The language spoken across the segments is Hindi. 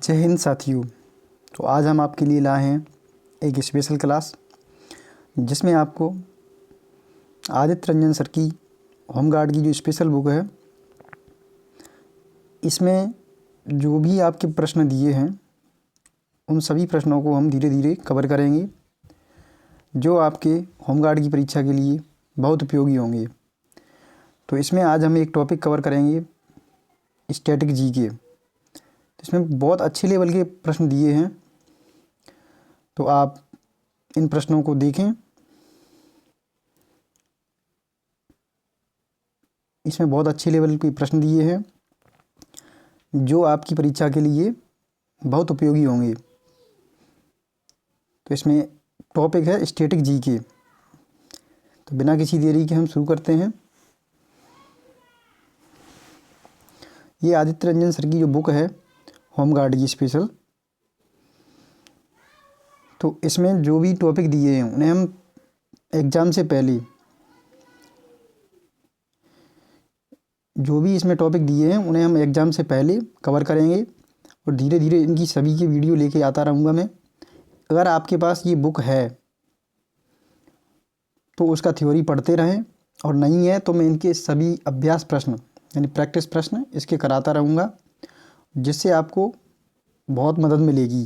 जय हिंद साथियों। तो आज हम आपके लिए लाए हैं एक स्पेशल क्लास जिसमें आपको आदित्य रंजन सर की होमगार्ड की जो स्पेशल बुक है, इसमें जो भी आपके प्रश्न दिए हैं उन सभी प्रश्नों को हम धीरे धीरे कवर करेंगे, जो आपके होमगार्ड की परीक्षा के लिए बहुत उपयोगी होंगे। तो इसमें आज हम एक टॉपिक कवर करेंगे, स्टैटिक जीके। इसमें बहुत अच्छे लेवल के प्रश्न दिए हैं, तो आप इन प्रश्नों को देखें। इसमें बहुत अच्छे लेवल के प्रश्न दिए हैं जो आपकी परीक्षा के लिए बहुत उपयोगी होंगे। तो इसमें टॉपिक है स्टैटिक जीके। तो बिना किसी देरी के हम शुरू करते हैं। ये आदित्य रंजन सर की जो बुक है होमगार्ड की स्पेशल, तो इसमें जो भी टॉपिक दिए हैं उन्हें हम एग्ज़ाम से पहले, जो भी इसमें टॉपिक दिए हैं उन्हें हम एग्ज़ाम से पहले कवर करेंगे और धीरे धीरे इनकी सभी की वीडियो लेके आता रहूँगा मैं। अगर आपके पास ये बुक है तो उसका थ्योरी पढ़ते रहें, और नहीं है तो मैं इनके सभी अभ्यास प्रश्न यानी प्रैक्टिस प्रश्न इसके कराता रहूँगा, जिससे आपको बहुत मदद मिलेगी।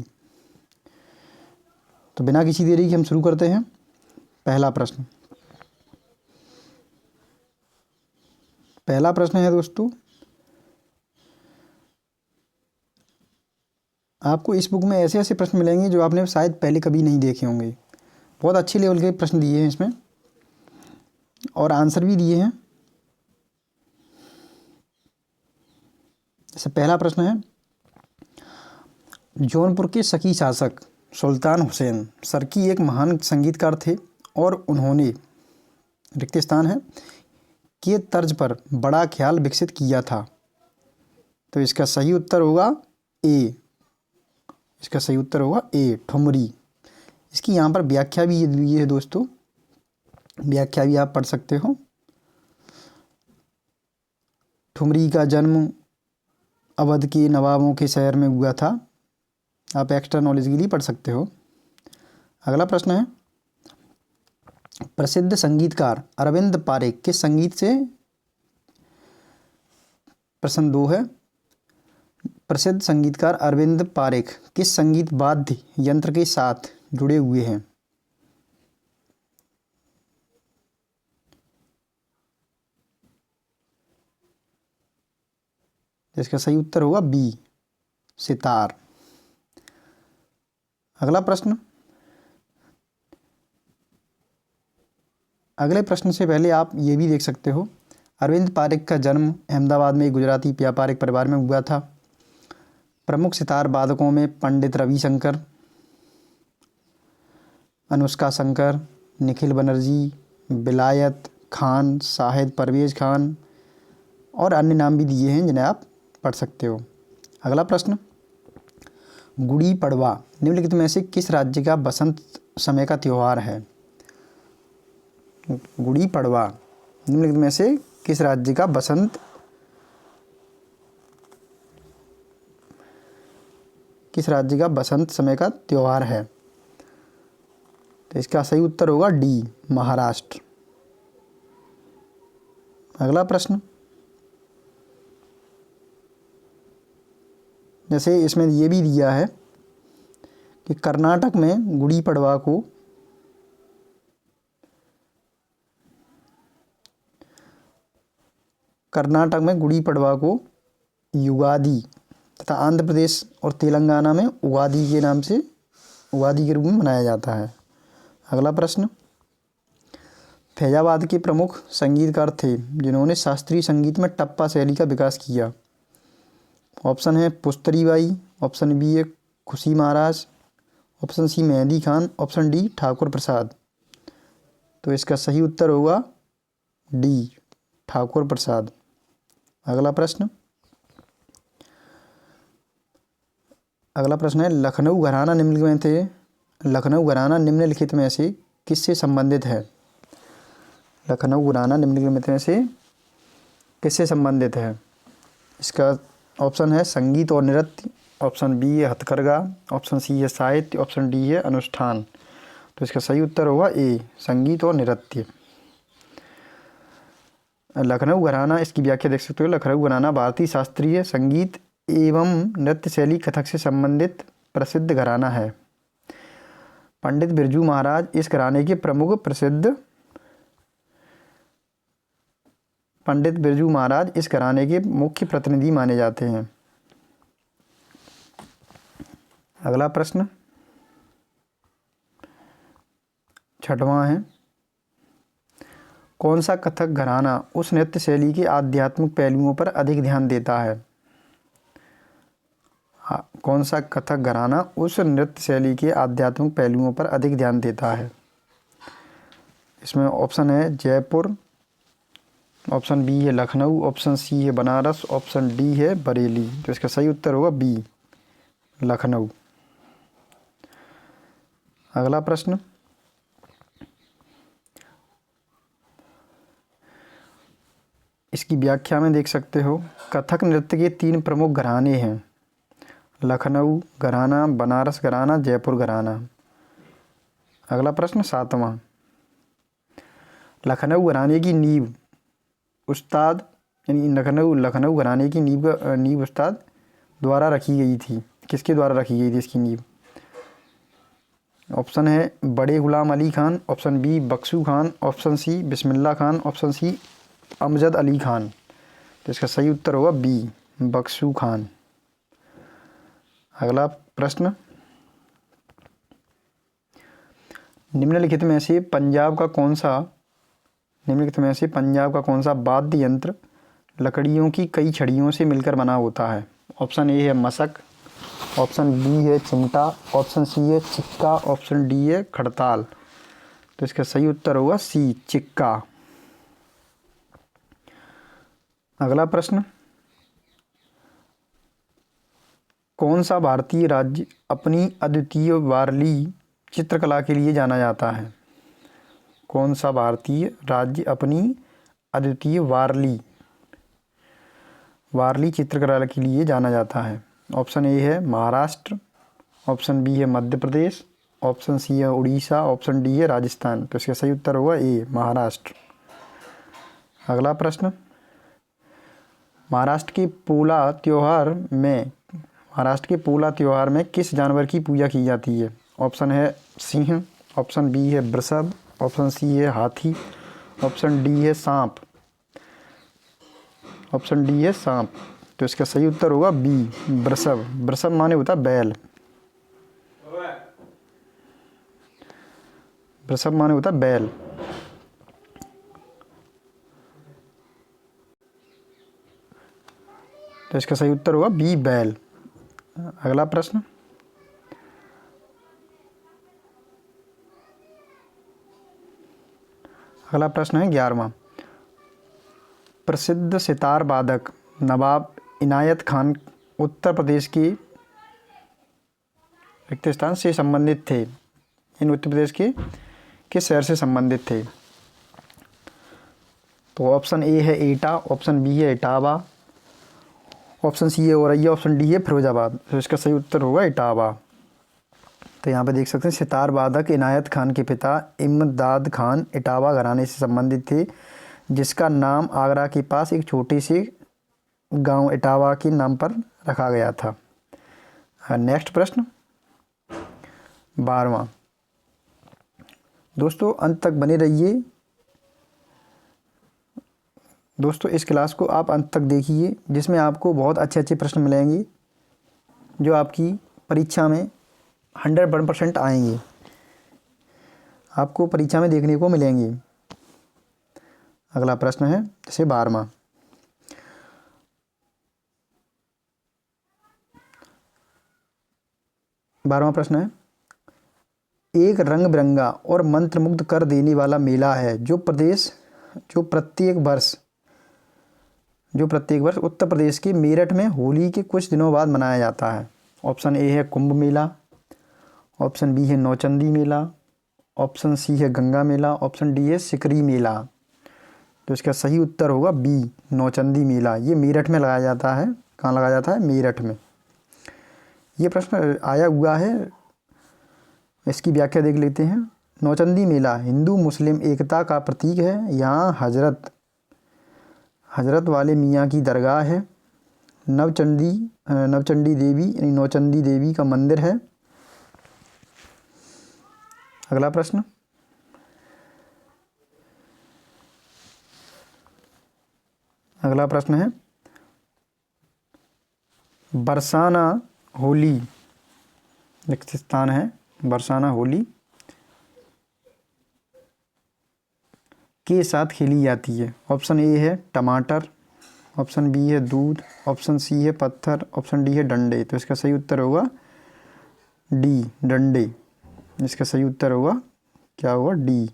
तो बिना किसी देरी के हम शुरू करते हैं। पहला प्रश्न है दोस्तों, आपको इस बुक में ऐसे ऐसे प्रश्न मिलेंगे जो आपने शायद पहले कभी नहीं देखे होंगे। बहुत अच्छे लेवल के प्रश्न दिए हैं इसमें और आंसर भी दिए हैं। जैसे पहला प्रश्न है, जौनपुर के शकी शासक सुल्तान हुसैन सरकी एक महान संगीतकार थे और उन्होंने रिक्त स्थान है के तर्ज पर बड़ा ख्याल विकसित किया था। तो इसका सही उत्तर होगा ए। ठुमरी। इसकी यहाँ पर व्याख्या भी दी है दोस्तों, व्याख्या भी आप पढ़ सकते हो। ठुमरी का जन्म अवध के नवाबों के शहर में हुआ था। आप एक्स्ट्रा नॉलेज के लिए पढ़ सकते हो। अगला प्रश्न है, प्रसिद्ध संगीतकार अरविंद पारेख किस संगीत से, प्रश्न 2 है, प्रसिद्ध संगीतकार अरविंद पारेख किस संगीत वाद्य यंत्र के साथ जुड़े हुए हैं। इसका सही उत्तर होगा बी, सितार। अगला प्रश्न, अगले प्रश्न से पहले आप ये भी देख सकते हो, अरविंद पारेख का जन्म अहमदाबाद में एक गुजराती व्यापारिक परिवार में हुआ था। प्रमुख सितार वादकों में पंडित रविशंकर, अनुष्का शंकर, निखिल बनर्जी, विलायत खान, शाहिद परवेज खान और अन्य नाम भी दिए हैं जिन्हें आप पढ़ सकते हो। अगला प्रश्न, गुड़ी पड़वा निम्नलिखित में से किस राज्य का बसंत समय का त्यौहार है। गुड़ी पड़वा निम्नलिखित में से किस राज्य का बसंत समय का त्यौहार है। तो इसका सही उत्तर होगा डी, महाराष्ट्र। अगला प्रश्न, जैसे इसमें ये भी दिया है कि कर्नाटक में गुड़ी पड़वा को युगादि तथा आंध्र प्रदेश और तेलंगाना में उगादि के रूप में मनाया जाता है। अगला प्रश्न, फैजाबाद के प्रमुख संगीतकार थे जिन्होंने शास्त्रीय संगीत में टप्पा शैली का विकास किया। ऑप्शन है पुस्तरी बाई, ऑप्शन बी है Khushi Maharaj, option C Mehndi Khan, option D Thakur Prasad. तो इसका सही उत्तर होगा डी, ठाकुर प्रसाद। अगला प्रश्न है, लखनऊ घराना निम्नलिखित में से किससे संबंधित है। लखनऊ घराना निम्नलिखित में से किससे संबंधित है। इसका ऑप्शन है संगीत और नृत्य, ऑप्शन बी है हथकरघा, ऑप्शन सी है साहित्य, ऑप्शन डी है अनुष्ठान। तो इसका सही उत्तर होगा ए, संगीत और नृत्य। लखनऊ घराना, इसकी व्याख्या देख सकते हो। लखनऊ घराना भारतीय शास्त्रीय संगीत एवं नृत्य शैली कथक से संबंधित प्रसिद्ध घराना है। पंडित बिरजू महाराज इस घराने के प्रमुख प्रसिद्ध पंडित बिरजू महाराज इस घराने के मुख्य प्रतिनिधि माने जाते हैं। अगला प्रश्न 6वां है, कौन सा कथक घराना उस नृत्य शैली के आध्यात्मिक पहलुओं पर अधिक ध्यान देता है? कौन सा कथक घराना उस नृत्य शैली के आध्यात्मिक पहलुओं पर अधिक ध्यान देता है? इसमें ऑप्शन है जयपुर, ऑप्शन बी है लखनऊ, ऑप्शन सी है बनारस, ऑप्शन डी है बरेली। तो इसका सही उत्तर होगा बी, लखनऊ। अगला प्रश्न, इसकी व्याख्या में देख सकते हो। कथक नृत्य के 3 प्रमुख घराने हैं, लखनऊ घराना, बनारस घराना, जयपुर घराना। अगला प्रश्न 7वां, लखनऊ घराने की नींव उस्ताद यानी लखनऊ घराने की नींव उस्ताद द्वारा रखी गई थी। किसके द्वारा रखी गई थी इसकी नींव? ऑप्शन है Bade Ghulam Ali Khan, option B Bakhshu Khan, option C Bismillah Khan, option C Amjad Ali Khan. तो इसका सही उत्तर होगा बी, बख्शू खान। अगला प्रश्न, निम्नलिखित में से पंजाब का कौन सा वाद्य यंत्र लकड़ियों की कई छड़ियों से मिलकर बना होता है? ऑप्शन ए है मशक, ऑप्शन बी है चिमटा, ऑप्शन सी है चिक्का, ऑप्शन डी है खड़ताल। तो इसका सही उत्तर होगा सी, चिक्का। अगला प्रश्न, कौन सा भारतीय राज्य अपनी अद्वितीय वारली चित्रकला के लिए जाना जाता है? कौन सा भारतीय राज्य अपनी अद्वितीय वारली चित्रकला के लिए जाना जाता है? ऑप्शन ए है महाराष्ट्र, ऑप्शन बी है मध्य प्रदेश, ऑप्शन सी है उड़ीसा, ऑप्शन डी है राजस्थान। तो इसका सही उत्तर होगा ए, महाराष्ट्र। अगला प्रश्न, महाराष्ट्र के पोला त्योहार में किस जानवर की पूजा की जाती है? ऑप्शन है सिंह, ऑप्शन बी है वृषभ, ऑप्शन सी है हाथी, ऑप्शन डी है सांप। तो इसका सही उत्तर होगा बी, वृषभ। वृषभ माने होता बैल। वृषभ माने होता बैल। तो इसका सही उत्तर होगा बी, बैल। अगला प्रश्न, है 11वां, प्रसिद्ध सितार वादक नवाब इनायत खान उत्तर प्रदेश के रिक्त स्थान से संबंधित थे। इन उत्तर प्रदेश के किस शहर से संबंधित थे? तो ऑप्शन ए है एटा, ऑप्शन बी है इटावा, ऑप्शन सी है औरैया, ऑप्शन डी है फिरोजाबाद। तो इसका सही उत्तर होगा इटावा। तो यहाँ पे देख सकते हैं सितार वादक इनायत खान के पिता इमदाद खान इटावा घराने से संबंधित थे, जिसका नाम आगरा के पास एक छोटे से गांव इटावा के नाम पर रखा गया था। नेक्स्ट प्रश्न 12वां। दोस्तों अंत तक बने रहिए। दोस्तों इस क्लास को आप अंत तक देखिए, जिसमें आपको बहुत अच्छे प्रश्न मिलेंगे जो आपकी परीक्षा में 100% आएंगे, आपको परीक्षा में देखने को मिलेंगे। अगला प्रश्न है जैसे 12वां, प्रश्न है, एक रंग बिरंगा और मंत्रमुग्ध कर देने वाला मेला है जो प्रत्येक वर्ष उत्तर प्रदेश के मेरठ में होली के कुछ दिनों बाद मनाया जाता है। ऑप्शन ए है कुंभ मेला, ऑप्शन बी है नौचंदी मेला, ऑप्शन सी है गंगा मेला, ऑप्शन डी है सिकरी मेला। तो इसका सही उत्तर होगा बी, नौचंदी मेला। ये मेरठ में लगाया जाता है। कहाँ लगाया जाता है? मेरठ में। ये प्रश्न आया हुआ है, इसकी व्याख्या देख लेते हैं। नौचंदी मेला हिंदू मुस्लिम एकता का प्रतीक है। यहाँ हजरत वाले मियाँ की दरगाह है। नवचंडी देवी यानी नौचंदी देवी का मंदिर है। अगला प्रश्न, है बरसाना होली, एक स्थान है बरसाना होली के साथ खेली जाती है। ऑप्शन ए है टमाटर, ऑप्शन बी है दूध, ऑप्शन सी है पत्थर, ऑप्शन डी है डंडे। तो इसका सही उत्तर होगा डी, डंडे। इसका सही उत्तर होगा क्या होगा? डी,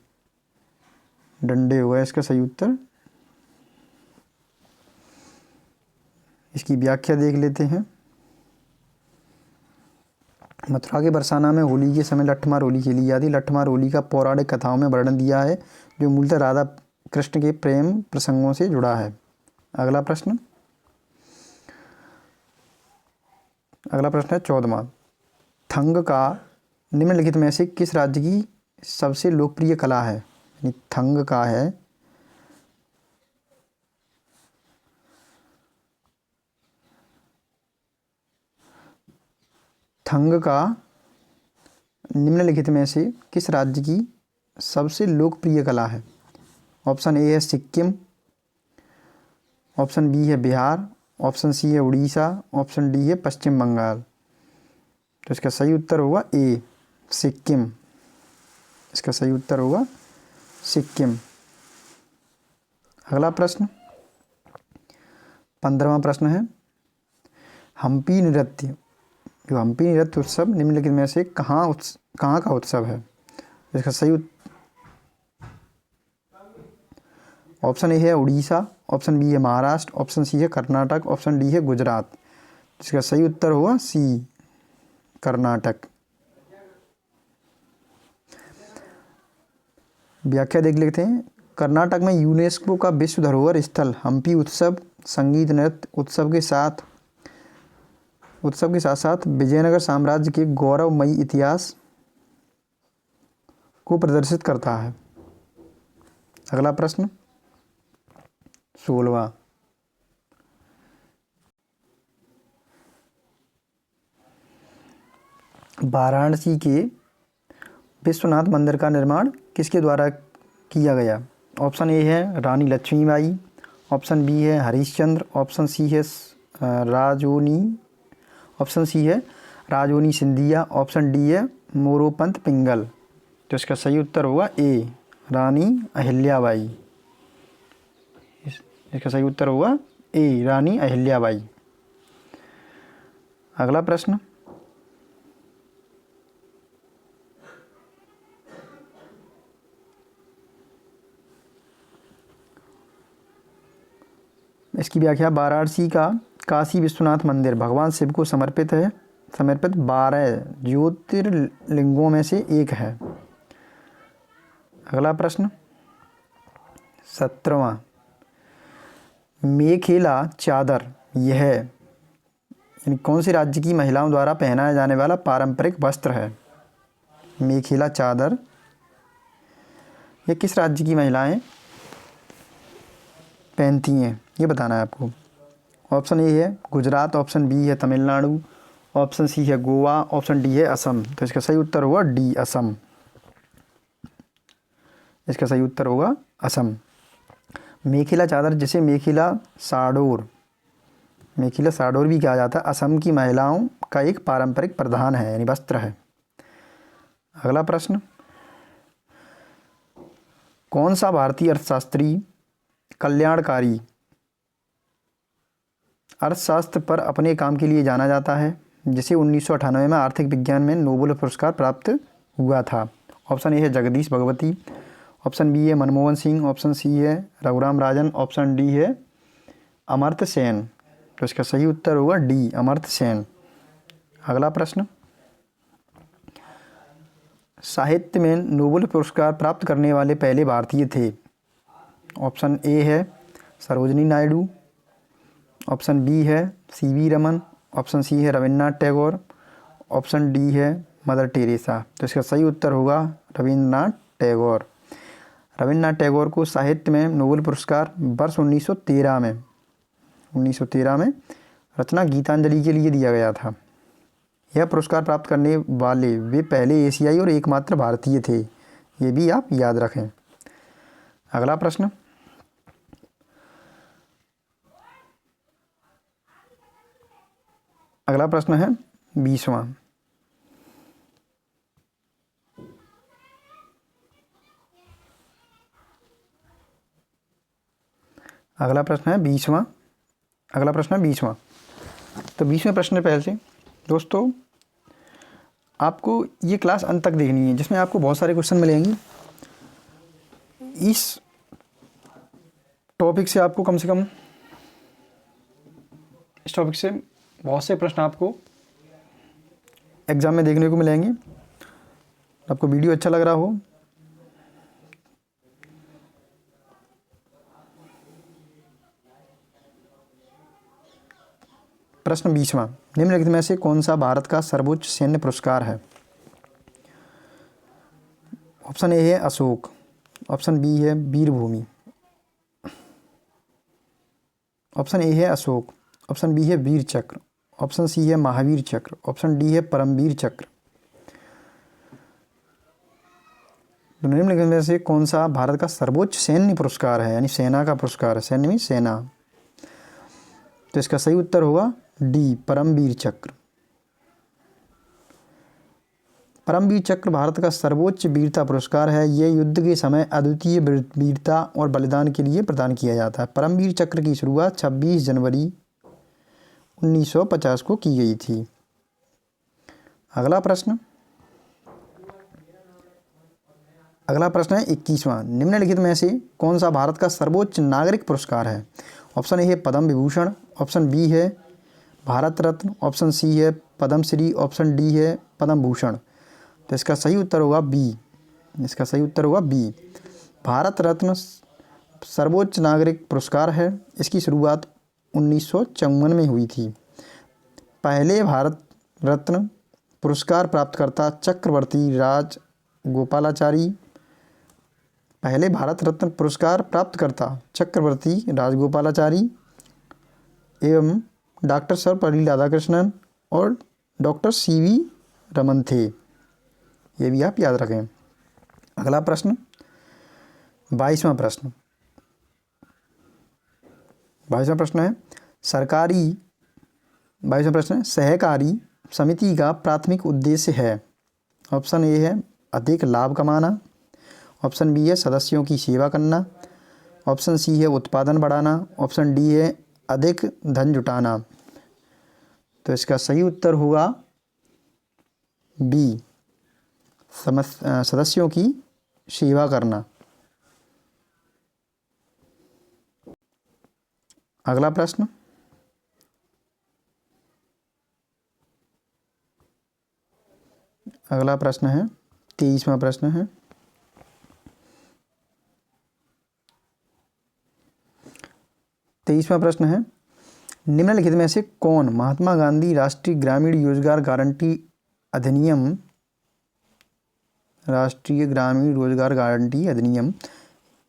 डंडे होगा इसका सही उत्तर। इसकी व्याख्या देख लेते हैं। मथुरा के बरसाना में होली के समय लठमार होली खेली जाती है। लठमार होली का पौराणिक कथाओं में वर्णन दिया है, जो मूलतः राधा कृष्ण के प्रेम प्रसंगों से जुड़ा है। अगला प्रश्न है 14वां। थंग का निम्नलिखित में से किस राज्य की सबसे लोकप्रिय कला है? यानी थंग का है निम्नलिखित में से किस राज्य की सबसे लोकप्रिय कला है? ऑप्शन ए है सिक्किम, ऑप्शन बी है बिहार, ऑप्शन सी है उड़ीसा, ऑप्शन डी है पश्चिम बंगाल। तो इसका सही उत्तर होगा ए, सिक्किम। इसका सही उत्तर होगा सिक्किम। अगला प्रश्न 15वां प्रश्न है हम्पी नृत्य। जो हम्पी नृत्य उत्सव निम्नलिखित में से कहाँ का उत्सव है? इसका सही ऑप्शन ए है उड़ीसा, ऑप्शन बी है महाराष्ट्र, ऑप्शन सी है कर्नाटक, ऑप्शन डी है गुजरात। इसका सही उत्तर होगा सी, कर्नाटक। व्याख्या देख लेते हैं। कर्नाटक में यूनेस्को का विश्व धरोहर स्थल हम्पी उत्सव संगीत नृत्य उत्सव के साथ साथ विजयनगर साम्राज्य के गौरवमयी इतिहास को प्रदर्शित करता है। अगला प्रश्न 16वां। वाराणसी के विश्वनाथ मंदिर का निर्माण किसके द्वारा किया गया? ऑप्शन ए है रानी लक्ष्मीबाई, ऑप्शन बी है हरिश्चंद्र, ऑप्शन सी है राजोनी सिंधिया, ऑप्शन डी है मोरोपंत पिंगल। तो इसका सही उत्तर होगा ए, रानी अहिल्याबाई। इसका सही उत्तर होगा ए, रानी अहिल्याबाई। अगला प्रश्न इसकी व्याख्या। वाराणसी का काशी विश्वनाथ मंदिर भगवान शिव को समर्पित 12 ज्योतिर्लिंगों में से एक है। अगला प्रश्न 17वां। मेखेला चादर यह यानी कौन से राज्य की महिलाओं द्वारा पहनाया जाने वाला पारंपरिक वस्त्र है? मेखेला चादर ये किस राज्य की महिलाएं पहनती हैं, ये बताना है आपको। ऑप्शन ए है गुजरात, ऑप्शन बी है तमिलनाडु, ऑप्शन सी है गोवा, ऑप्शन डी है असम। तो इसका सही उत्तर होगा डी, असम। इसका सही उत्तर होगा असम। मेखेला चादर जिसे मेखेला साडोर भी कहा जाता है, असम की महिलाओं का एक पारंपरिक परिधान है यानी वस्त्र है। अगला प्रश्न कौन सा भारतीय अर्थशास्त्री कल्याणकारी अर्थशास्त्र पर अपने काम के लिए जाना जाता है, जिसे 1998 में आर्थिक विज्ञान में नोबेल पुरस्कार प्राप्त हुआ था? ऑप्शन ए है जगदीश भगवती, ऑप्शन बी है मनमोहन सिंह, ऑप्शन सी है रघुराम राजन, ऑप्शन डी है अमर्त्य सेन। तो इसका सही उत्तर होगा डी, अमर्त्य सेन। अगला प्रश्न साहित्य में नोबेल पुरस्कार प्राप्त करने वाले पहले भारतीय थे? ऑप्शन ए है सरोजिनी नायडू, ऑप्शन बी है सीवी रमन, ऑप्शन सी है रविन्द्रनाथ टैगोर, ऑप्शन डी है मदर टेरेसा। तो इसका सही उत्तर होगा रविंद्रनाथ टैगोर। रविंद्रनाथ टैगोर को साहित्य में नोबेल पुरस्कार वर्ष 1913 में रचना गीतांजलि के लिए दिया गया था। यह पुरस्कार प्राप्त करने वाले वे पहले एशियाई और एकमात्र भारतीय थे, ये भी आप याद रखें। अगला प्रश्न, अगला प्रश्न है 20वां। अगला प्रश्न है 20वां। अगला प्रश्न है 20वां। तो 20वें प्रश्न पहले से दोस्तों आपको ये क्लास अंत तक देखनी है, जिसमें आपको बहुत सारे क्वेश्चन मिलेंगे। इस टॉपिक से आपको कम से कम इस टॉपिक से बहुत से प्रश्न आपको एग्जाम में देखने को मिलेंगे। आपको वीडियो अच्छा लग रहा हो प्रश्न 20वां, निम्नलिखित में से कौन सा भारत का सर्वोच्च सैन्य पुरस्कार है? ऑप्शन ए है अशोक, ऑप्शन बी है वीरभूमि, ऑप्शन ए है अशोक, ऑप्शन बी है वीर चक्र, ऑप्शन सी है महावीर चक्र, ऑप्शन डी है परमवीर चक्र। तो निम्नलिखित में से कौन सा भारत का सर्वोच्च सैन्य पुरस्कार है, यानी सेना का पुरस्कार है, सैन्य में सेना। तो इसका सही उत्तर होगा डी परमवीर चक्र। परमवीर चक्र भारत का सर्वोच्च वीरता पुरस्कार है। यह युद्ध के समय अद्वितीय वीरता और बलिदान के लिए प्रदान किया जाता है। परमवीर चक्र की शुरुआत 26 जनवरी 1950 को की गई थी। अगला प्रश्न है 21वां, निम्नलिखित में से कौन सा भारत का सर्वोच्च नागरिक पुरस्कार है? ऑप्शन ए है पद्म विभूषण, ऑप्शन बी है भारत रत्न, ऑप्शन सी है पद्मश्री, ऑप्शन डी है पद्म भूषण। तो इसका सही उत्तर होगा बी। इसका सही उत्तर होगा बी। भारत रत्न सर्वोच्च नागरिक पुरस्कार है। इसकी शुरुआत 1954 में हुई थी। पहले भारत रत्न पुरस्कार प्राप्तकर्ता चक्रवर्ती राजगोपालाचारी, पहले भारत रत्न पुरस्कार प्राप्तकर्ता चक्रवर्ती राजगोपालाचारी एवं डॉक्टर सर्वपल्ली राधाकृष्णन और डॉक्टर सीवी रमन थे। ये भी आप याद रखें। अगला प्रश्न 22वां प्रश्न। 22वां प्रश्न है सहकारी समिति का प्राथमिक उद्देश्य है। ऑप्शन ए है अधिक लाभ कमाना, ऑप्शन बी है सदस्यों की सेवा करना, ऑप्शन सी है उत्पादन बढ़ाना, ऑप्शन डी है अधिक धन जुटाना। तो इसका सही उत्तर होगा बी सदस्यों की सेवा करना। अगला प्रश्न है 23वां प्रश्न है। 23वां प्रश्न है निम्नलिखित में से कौन महात्मा गांधी राष्ट्रीय ग्रामीण रोजगार गारंटी अधिनियम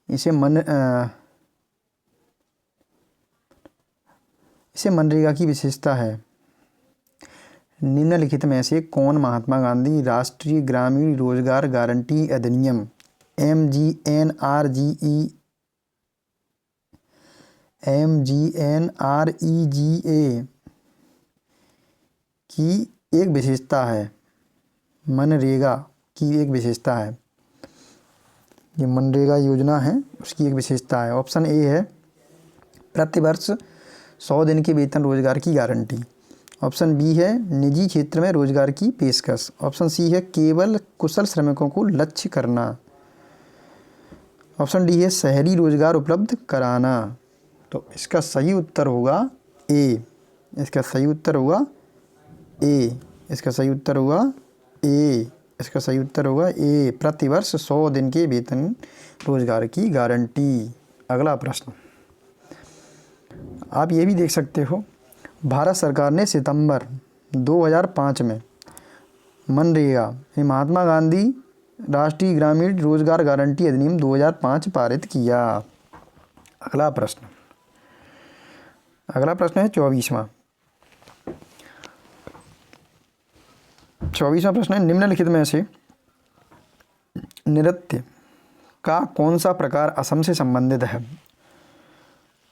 इसे मनरेगा की विशेषता है। निम्नलिखित में से कौन महात्मा गांधी राष्ट्रीय ग्रामीण रोजगार गारंटी अधिनियम MGNREGA की एक विशेषता है, मनरेगा की एक विशेषता है। ये मनरेगा योजना है उसकी एक विशेषता है। ऑप्शन ए है प्रतिवर्ष 100 दिन के वेतन रोजगार की गारंटी, ऑप्शन बी है निजी क्षेत्र में रोजगार की पेशकश, ऑप्शन सी है केवल कुशल श्रमिकों को लक्ष्य करना, ऑप्शन डी है शहरी रोजगार उपलब्ध कराना। तो इसका सही उत्तर होगा ए। इसका सही उत्तर होगा ए। इसका सही उत्तर होगा ए। इसका सही उत्तर होगा ए, प्रतिवर्ष 100 दिन के वेतन रोजगार की गारंटी। अगला प्रश्न आप ये भी देख सकते हो, भारत सरकार ने सितंबर 2005 में मनरेगा, ये महात्मा गांधी राष्ट्रीय ग्रामीण रोजगार गारंटी अधिनियम 2005 पारित किया। अगला प्रश्न है 24वां प्रश्न है, निम्नलिखित में से नृत्य का कौन सा प्रकार असम से संबंधित है?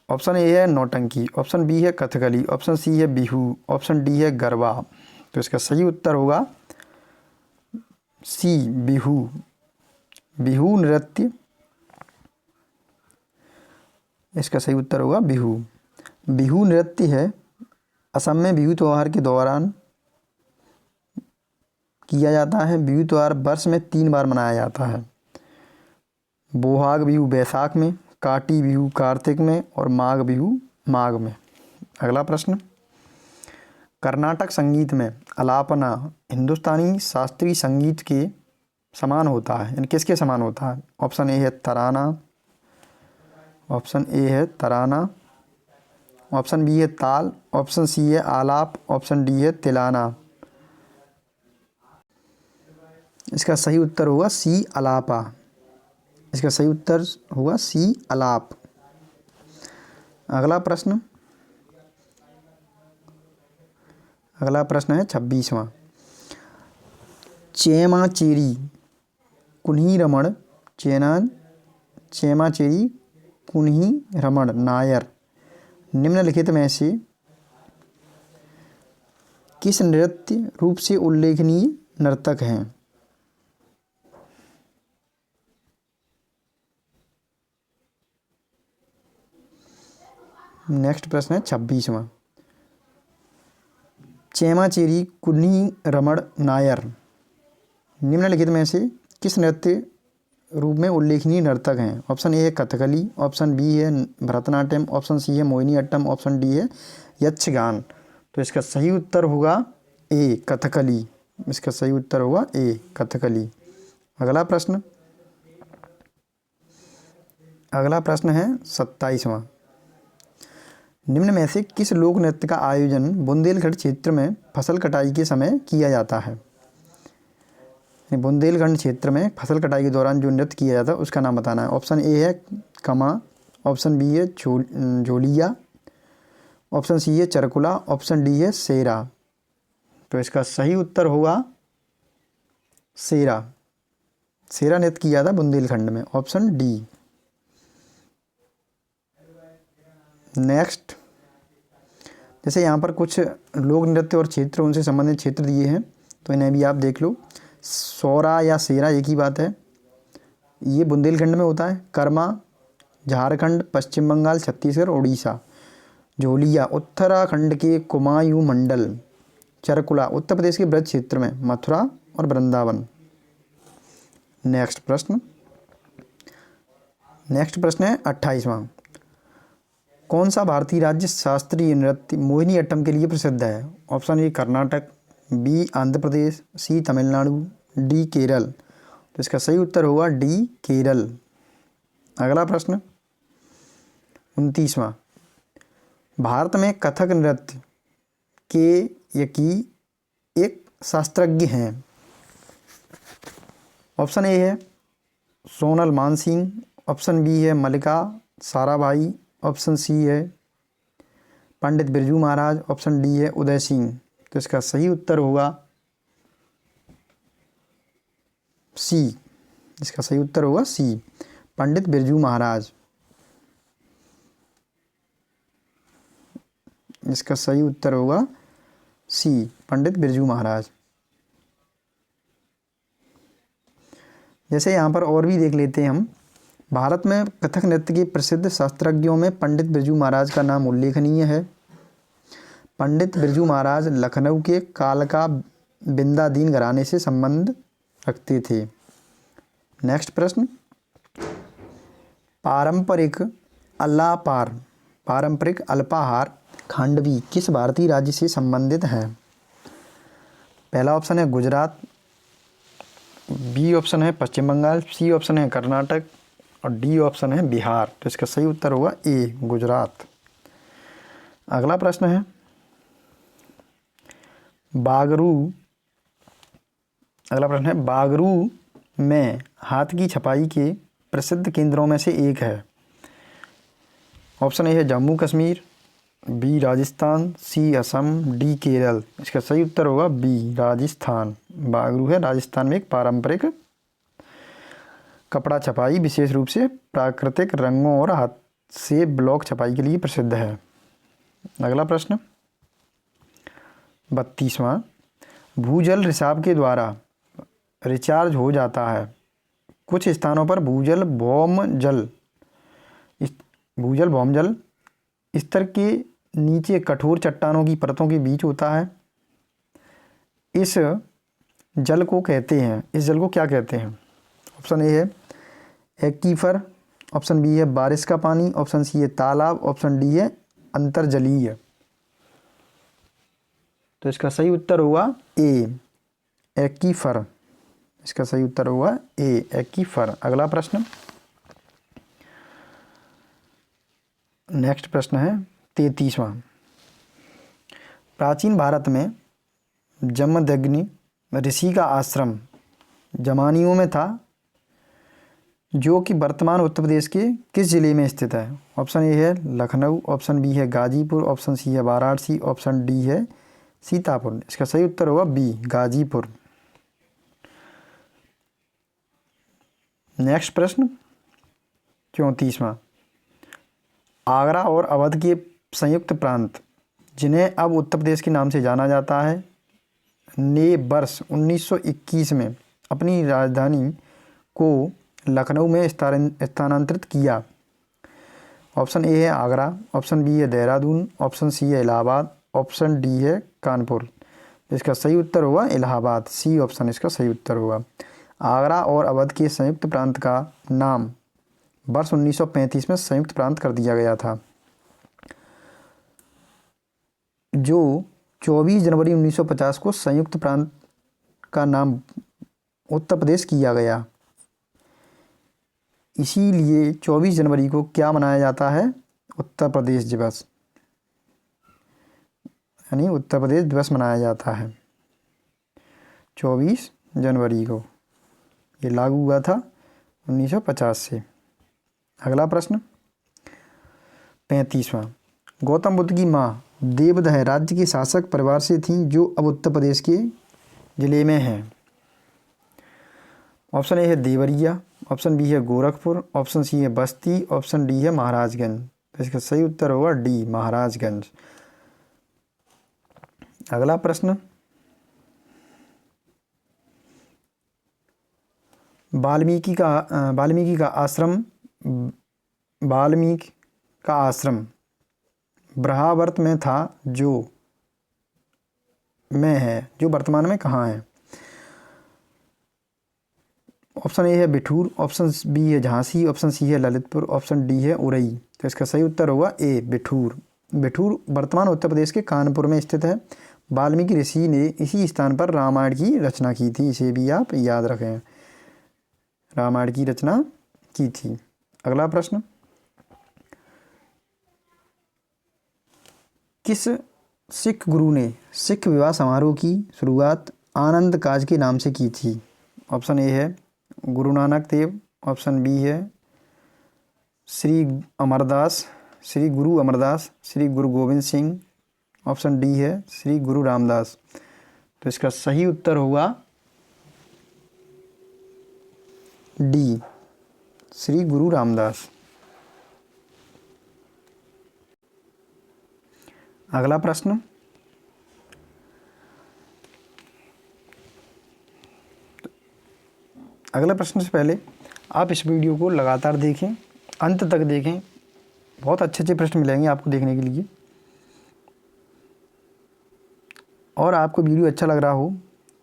ऑप्शन ए है नौटंकी, ऑप्शन बी है कथकली, ऑप्शन सी है बिहू, ऑप्शन डी है गरबा। तो इसका सही उत्तर होगा सी, बिहू। बिहू नृत्य, इसका सही उत्तर होगा बिहू। बिहू नृत्य है असम में बिहू त्यौहार के दौरान किया जाता है। बिहू त्यौहार वर्ष में 3 बार मनाया जाता है। बोहाग बिहू बैसाख में, काटी बिहू कार्तिक में और माघ बिहू माघ में। अगला प्रश्न, कर्नाटक संगीत में अलापना हिंदुस्तानी शास्त्रीय संगीत के समान होता है, यानी किसके समान होता है? ऑप्शन ए है तराना, ऑप्शन ए है तराना, ऑप्शन बी है ताल, ऑप्शन सी है आलाप, ऑप्शन डी है तिलाना। इसका सही उत्तर होगा सी, अलापा। इसका सही उत्तर होगा सी, अलाप। अगला प्रश्न है 26वां, चेमाचेरी कुन्ही रमण चेमाचेरी कुन्ही रमण नायर निम्नलिखित में से किस नृत्य रूप से उल्लेखनीय नर्तक हैं? नेक्स्ट प्रश्न है 26वां, चेमाचेरी कुन्ही रमण नायर निम्नलिखित में से किस नृत्य रूप में उल्लेखनीय नर्तक हैं? ऑप्शन ए है कथकली, ऑप्शन बी है भरतनाट्यम, ऑप्शन सी है मोहिनीअट्टम, ऑप्शन डी है यक्षगान। तो इसका सही उत्तर होगा ए, कथकली। इसका सही उत्तर होगा ए, कथकली। अगला प्रश्न है 27वां, निम्न में से किस लोक नृत्य का आयोजन बुंदेलखंड क्षेत्र में फसल कटाई के समय किया जाता है? बुंदेलखंड क्षेत्र में फसल कटाई के दौरान जो नृत्य किया जाता है उसका नाम बताना है। ऑप्शन ए है कमा, ऑप्शन बी है झोलिया, ऑप्शन सी है चरकुला, ऑप्शन डी है सेरा। तो इसका सही उत्तर होगा सेरा। सेरा नृत्य किया था बुंदेलखंड में, ऑप्शन डी। नेक्स्ट, जैसे यहाँ पर कुछ लोक नृत्य और क्षेत्र उनसे संबंधित क्षेत्र दिए हैं तो इन्हें भी आप देख लो। सौरा या सेरा एक ही बात है, ये बुंदेलखंड में होता है। कर्मा झारखंड, पश्चिम बंगाल, छत्तीसगढ़, उड़ीसा। झोलिया उत्तराखंड के कुमायूं मंडल। चरकुला उत्तर प्रदेश के ब्रज क्षेत्र में, मथुरा और वृंदावन। नेक्स्ट प्रश्न है 28वां, कौन सा भारतीय राज्य शास्त्रीय नृत्य मोहिनीअट्टम के लिए प्रसिद्ध है? Option A Karnataka, B Andhra Pradesh, C Tamil Nadu, D Kerala. तो इसका सही उत्तर होगा डी, केरल। अगला प्रश्न 29वां, भारत में कथक नृत्य के की एक शास्त्रज्ञ हैं। ऑप्शन ए है सोनल मानसिंह, ऑप्शन बी है मल्लिका साराभाई, ऑप्शन सी है पंडित बिरजू महाराज, ऑप्शन डी है उदय सिंह। तो इसका सही उत्तर होगा सी। इसका सही उत्तर होगा सी, पंडित बिरजू महाराज। इसका सही उत्तर होगा सी, पंडित बिरजू महाराज। जैसे यहाँ पर और भी देख लेते हैं हम, भारत में कथक नृत्य के प्रसिद्ध शास्त्रज्ञों में पंडित बिरजू महाराज का नाम उल्लेखनीय है। पंडित बिरजू महाराज लखनऊ के कालका बिंदादीन घराने से संबंध रखते थे। नेक्स्ट प्रश्न, पारंपरिक अल्पाहार खांडवी किस भारतीय राज्य से संबंधित है? पहला ऑप्शन है गुजरात, बी ऑप्शन है पश्चिम बंगाल, सी ऑप्शन है कर्नाटक और डी ऑप्शन है बिहार। तो इसका सही उत्तर होगा ए, गुजरात। अगला प्रश्न है बागरू अगला प्रश्न है, बागरू में हाथ की छपाई के प्रसिद्ध केंद्रों में से एक है। ऑप्शन ए है जम्मू कश्मीर, बी राजस्थान, सी असम, डी केरल। इसका सही उत्तर होगा बी राजस्थान। बागरू है राजस्थान में एक पारंपरिक कपड़ा छपाई, विशेष रूप से प्राकृतिक रंगों और हाथ से ब्लॉक छपाई के लिए प्रसिद्ध है। अगला प्रश्न 32वां, भूजल रिसाव के द्वारा रिचार्ज हो जाता है। कुछ स्थानों पर भूजल भौम जल स्तर के नीचे कठोर चट्टानों की परतों के बीच होता है। इस जल को क्या कहते हैं? ऑप्शन ए है एक्वीफर, ऑप्शन बी है बारिश का पानी, ऑप्शन सी है तालाब, ऑप्शन डी है अंतर्जलीय। तो इसका सही उत्तर होगा ए एक्वीफर। इसका सही उत्तर होगा ए एक्वीफर। अगला प्रश्न, नेक्स्ट प्रश्न है 33वां, प्राचीन भारत में जमदग्नि ऋषि का आश्रम जमानियों में था, जो कि वर्तमान उत्तर प्रदेश के किस जिले में स्थित है? ऑप्शन ए है लखनऊ, ऑप्शन बी है गाजीपुर, ऑप्शन सी है वाराणसी, ऑप्शन डी है सीतापुर। इसका सही उत्तर होगा बी गाजीपुर। नेक्स्ट प्रश्न 34वां, आगरा और अवध के संयुक्त प्रांत, जिन्हें अब उत्तर प्रदेश के नाम से जाना जाता है, ने वर्ष 1921 में अपनी राजधानी को लखनऊ में स्थानांतरित किया। ऑप्शन ए है आगरा, ऑप्शन बी है देहरादून, ऑप्शन सी है इलाहाबाद, ऑप्शन डी है कानपुर। इसका सही उत्तर होगा इलाहाबाद। सी ऑप्शन इसका सही उत्तर होगा। आगरा और अवध के संयुक्त प्रांत का नाम वर्ष 1935 में संयुक्त प्रांत कर दिया गया था, जो 24 जनवरी 1950 को संयुक्त प्रांत का नाम उत्तर प्रदेश किया गया। इसीलिए 24 जनवरी को क्या मनाया जाता है? उत्तर प्रदेश दिवस, यानी उत्तर प्रदेश दिवस मनाया जाता है 24 जनवरी को। ये लागू हुआ था 1950 से। अगला प्रश्न 35वां, गौतम बुद्ध की माँ देवदह राज्य के शासक परिवार से थीं, जो अब उत्तर प्रदेश के जिले में हैं। ऑप्शन ए है देवरिया, ऑप्शन बी है गोरखपुर, ऑप्शन सी है बस्ती, ऑप्शन डी है महाराजगंज। तो इसका सही उत्तर होगा डी महाराजगंज। अगला प्रश्न, वाल्मीकि का आश्रम ब्रह्मावर्त में था, जो वर्तमान में कहाँ है? ऑप्शन ए है बिठूर, ऑप्शन बी है झांसी, ऑप्शन सी है ललितपुर, ऑप्शन डी है उरई। तो इसका सही उत्तर होगा ए बिठूर। बिठूर वर्तमान उत्तर प्रदेश के कानपुर में स्थित है। वाल्मीकि ऋषि ने इसी स्थान पर रामायण की रचना की थी, इसे भी आप याद रखें, रामायण की रचना की थी। अगला प्रश्न, किस सिख गुरु ने सिख विवाह समारोह की शुरुआत आनंद काज के नाम से की थी? ऑप्शन ए है गुरु नानक देव, ऑप्शन बी है श्री गुरु अमरदास, श्री गुरु गोविंद सिंह, ऑप्शन डी है श्री गुरु रामदास। तो इसका सही उत्तर होगा डी श्री गुरु रामदास। अगला प्रश्न, से पहले आप इस वीडियो को लगातार देखें, अंत तक देखें, बहुत अच्छे अच्छे प्रश्न मिलेंगे आपको देखने के लिए। और आपको वीडियो अच्छा लग रहा हो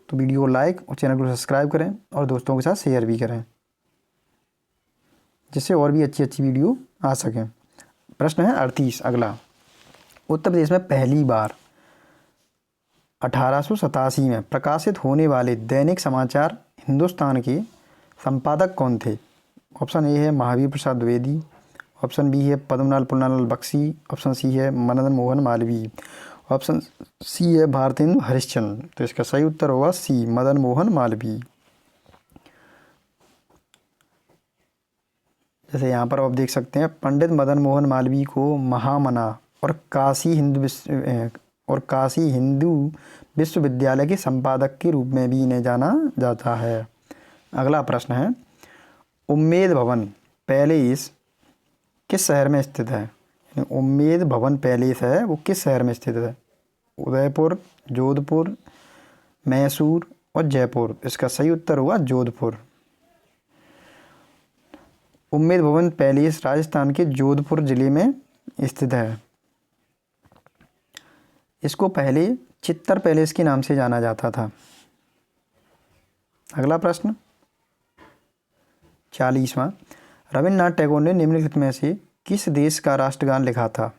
तो वीडियो को लाइक और चैनल को सब्सक्राइब करें और दोस्तों के साथ शेयर भी करें, जिससे और भी अच्छी अच्छी वीडियो आ सकें। प्रश्न है 38 अगला, उत्तर प्रदेश में पहली बार 1887 में प्रकाशित होने वाले दैनिक समाचार हिंदुस्तान के संपादक कौन थे? ऑप्शन ए है महावीर प्रसाद द्विवेदी, ऑप्शन बी है पद्मलाल पुन्नालाल बख्शी, ऑप्शन सी है मदन मोहन मालवीय, ऑप्शन सी है भारतेंदु हरिश्चंद्र। तो इसका सही उत्तर होगा सी, मदन मोहन मालवीय। जैसे यहाँ पर आप देख सकते हैं, पंडित मदन मोहन मालवीय को महामना और काशी हिंदू विश्वविद्यालय के संपादक के रूप में भी इन्हें जाना जाता है। अगला प्रश्न है, उम्मेद भवन पैलेस किस शहर में स्थित है? उम्मेद भवन पैलेस है वो किस शहर में स्थित है? उदयपुर, जोधपुर, मैसूर और जयपुर। इसका सही उत्तर होगा जोधपुर। उम्मेद भवन पैलेस राजस्थान के जोधपुर जिले में स्थित है। इसको पहले चित्तर पैलेस के नाम से जाना जाता था। अगला प्रश्न 40वां, रविन्द्रनाथ टैगोर ने निम्नलिखित में से किस देश का राष्ट्रगान लिखा था?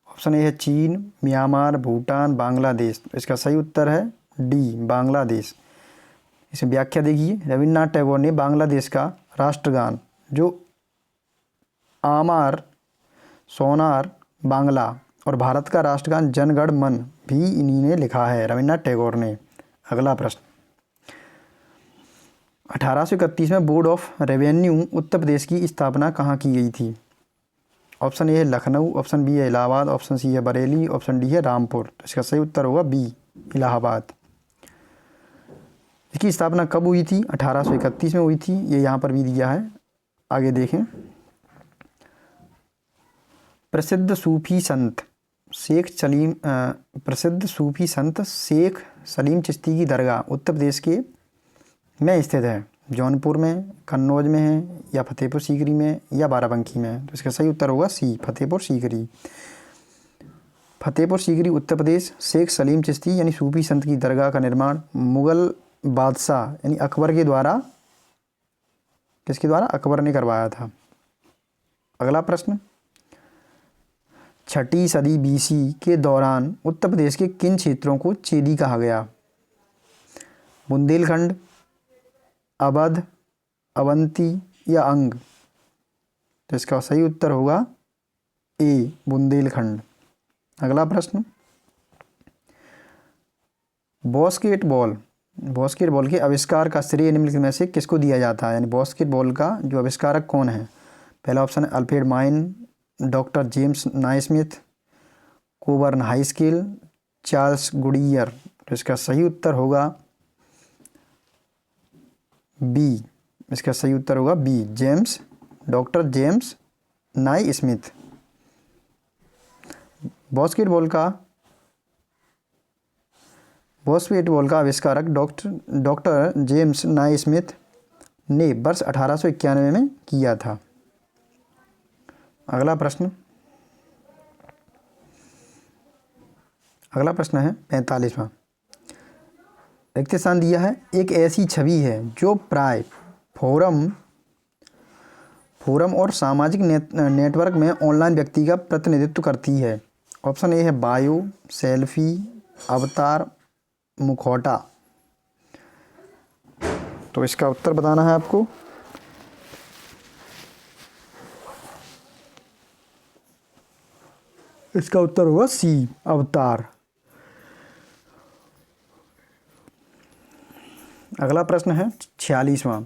ऑप्शन ए है चीन, म्यांमार, भूटान, बांग्लादेश। इसका सही उत्तर है डी, बांग्लादेश। इसमें व्याख्या देखिए, रविन्द्रनाथ टैगोर ने बांग्लादेश का राष्ट्रगान जो आमार सोनार बांग्ला और भारत का राष्ट्रगान जनगण मन भी इन्हीं ने लिखा है, रविन्द्रनाथ टैगोर ने। अगला प्रश्न 1831 में board of revenue Uttar Pradesh की स्थापना कहाँ की गई थी? ऑप्शन ए है लखनऊ, ऑप्शन बी है इलाहाबाद, ऑप्शन सी है बरेली, ऑप्शन डी है रामपुर। तो इसका सही उत्तर होगा बी, इलाहाबाद। इसकी स्थापना कब हुई थी? 1831 में हुई थी, ये यहाँ पर भी दिया है। आगे देखें, प्रसिद्ध सूफी संत शेख सलीम चिश्ती की दरगाह उत्तर प्रदेश के में स्थित है। जौनपुर में, कन्नौज में है, या फतेहपुर सीकरी में, या बाराबंकी में। तो इसका सही उत्तर होगा सी, फतेहपुर सीकरी। फतेहपुर सीकरी उत्तर प्रदेश। शेख सलीम चिश्ती यानी सूफी संत की दरगाह का निर्माण मुगल बादशाह यानी अकबर के द्वारा, किसके द्वारा? अकबर ने करवाया था। अगला प्रश्न 6ठी सदी BC के दौरान उत्तर प्रदेश के किन क्षेत्रों को चेदी कहा गया? बुंदेलखंड, अवध, अवंती या अंग। तो इसका सही उत्तर होगा ए, बुंदेलखंड। अगला प्रश्न बास्केटबॉल के आविष्कार का श्रेय निम्नलिखित में से किसको दिया जाता है? यानी बास्केटबॉल का जो आविष्कारक कौन है? पहला ऑप्शन है Alfred Mine, doctor James Naismith, Coburn Haskell, Charles Goodyear. तो इसका सही उत्तर होगा बी। इसका सही उत्तर होगा B, doctor James Naismith. Basketball का आविष्कारक डॉक्टर जेम्स नाइस्मिथ ने वर्ष 1891 में किया था। अगला प्रश्न है 45वां। रिक्त स्थान दिया है, एक ऐसी छवि है जो प्राय फोरम और सामाजिक नेटवर्क में ऑनलाइन व्यक्ति का प्रतिनिधित्व करती है। ऑप्शन ए है बायो, सेल्फी, अवतार, मुखौटा। तो इसका उत्तर बताना है आपको। इसका उत्तर होगा सी, अवतार। अगला प्रश्न है 46वां।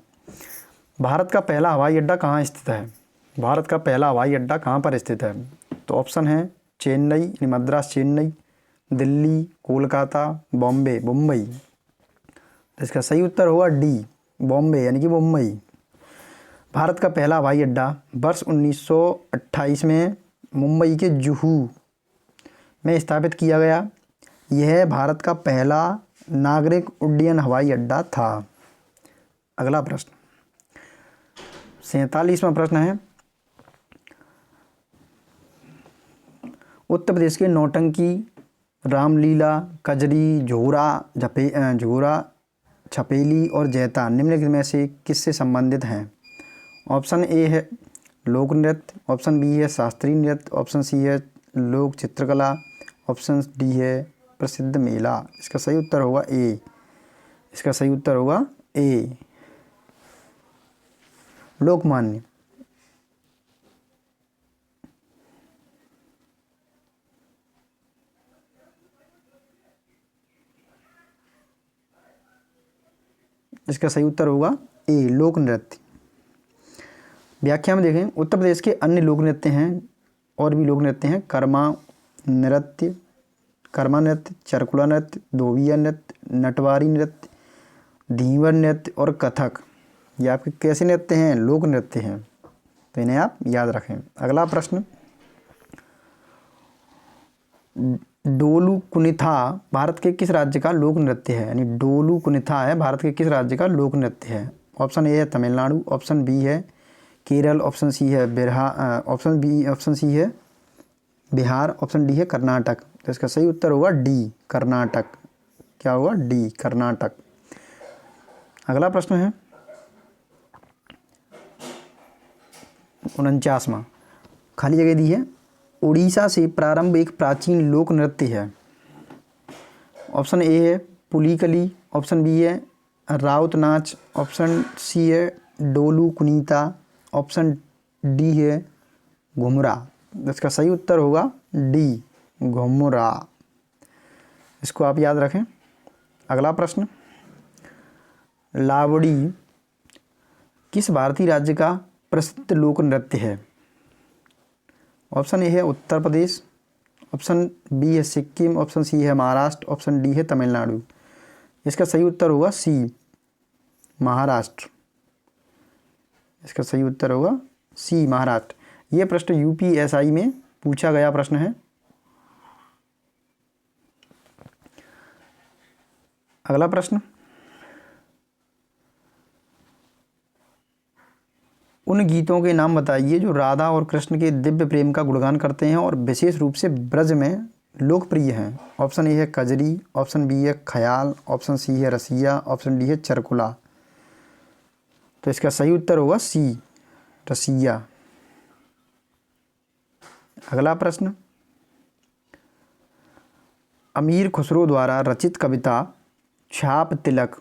भारत का पहला हवाई अड्डा कहाँ स्थित है? भारत का पहला हवाई अड्डा कहाँ पर स्थित है? तो ऑप्शन है चेन्नई यानी मद्रास चेन्नई, दिल्ली, कोलकाता, बॉम्बे मुंबई। तो इसका सही उत्तर होगा डी, बॉम्बे यानी कि मुंबई। भारत का पहला हवाई अड्डा वर्ष 1928 में मुंबई के जुहू में स्थापित किया गया। यह भारत का पहला नागरिक उड्डयन हवाई अड्डा था। अगला प्रश्न 47वां प्रश्न है, उत्तर प्रदेश के नौटंकी, रामलीला, कजरी, झोरा, छपेली और जैता निम्नलिखित में से किससे संबंधित हैं? ऑप्शन ए है लोक नृत्य, ऑप्शन बी है शास्त्रीय नृत्य, ऑप्शन सी है लोक चित्रकला, ऑप्शन डी है प्रसिद्ध मेला। इसका सही उत्तर होगा ए। इसका सही उत्तर होगा ए, लोकमान्य। इसका सही उत्तर होगा ए, लोक नृत्य। व्याख्या में देखें, उत्तर प्रदेश के अन्य लोक नृत्य हैं, और भी लोक नृत्य हैं। कर्मा नृत्य, चरकुला नृत्य, धोबिया नृत्य, नटवारी नृत्य, धीवर नृत्य और कथक। ये आपके कैसे नृत्य हैं? लोक नृत्य हैं, तो इन्हें आप याद रखें। अगला प्रश्न, डोलू कुनिथा भारत के किस राज्य का लोक नृत्य है? यानी डोलू कुनिथा है भारत के किस राज्य का लोक नृत्य है? ऑप्शन ए है तमिलनाडु, ऑप्शन बी है केरल, ऑप्शन सी है ऑप्शन सी है बिहार, ऑप्शन डी है कर्नाटक। तो इसका सही उत्तर होगा डी, कर्नाटक। क्या होगा? डी, कर्नाटक। अगला प्रश्न है 49वां, खाली जगह दी है। उड़ीसा से प्रारंभ एक प्राचीन लोक नृत्य है। ऑप्शन ए है पुलिकली, ऑप्शन बी है राउत नाच, ऑप्शन सी है डोलू कुनीता, ऑप्शन डी है घुमरा। इसका सही उत्तर होगा डी, घुमरा। इसको आप याद रखें। अगला प्रश्न, लावड़ी किस भारतीय राज्य का प्रसिद्ध लोक नृत्य है? ऑप्शन ए है उत्तर प्रदेश, ऑप्शन बी है सिक्किम, ऑप्शन सी है महाराष्ट्र, ऑप्शन डी है तमिलनाडु। इसका सही उत्तर होगा सी, महाराष्ट्र। इसका सही उत्तर होगा सी, महाराष्ट्र। यह प्रश्न यूपीएसआई में पूछा गया प्रश्न है। अगला प्रश्न, उन गीतों के नाम बताइए जो राधा और कृष्ण के दिव्य प्रेम का गुणगान करते हैं और विशेष रूप से ब्रज में लोकप्रिय हैं। ऑप्शन ए है कजरी, ऑप्शन बी है ख्याल, ऑप्शन सी है रसिया, ऑप्शन डी है चरकुला। तो इसका सही उत्तर होगा सी, रसिया। अगला प्रश्न, अमीर खुसरो द्वारा रचित कविता छाप तिलक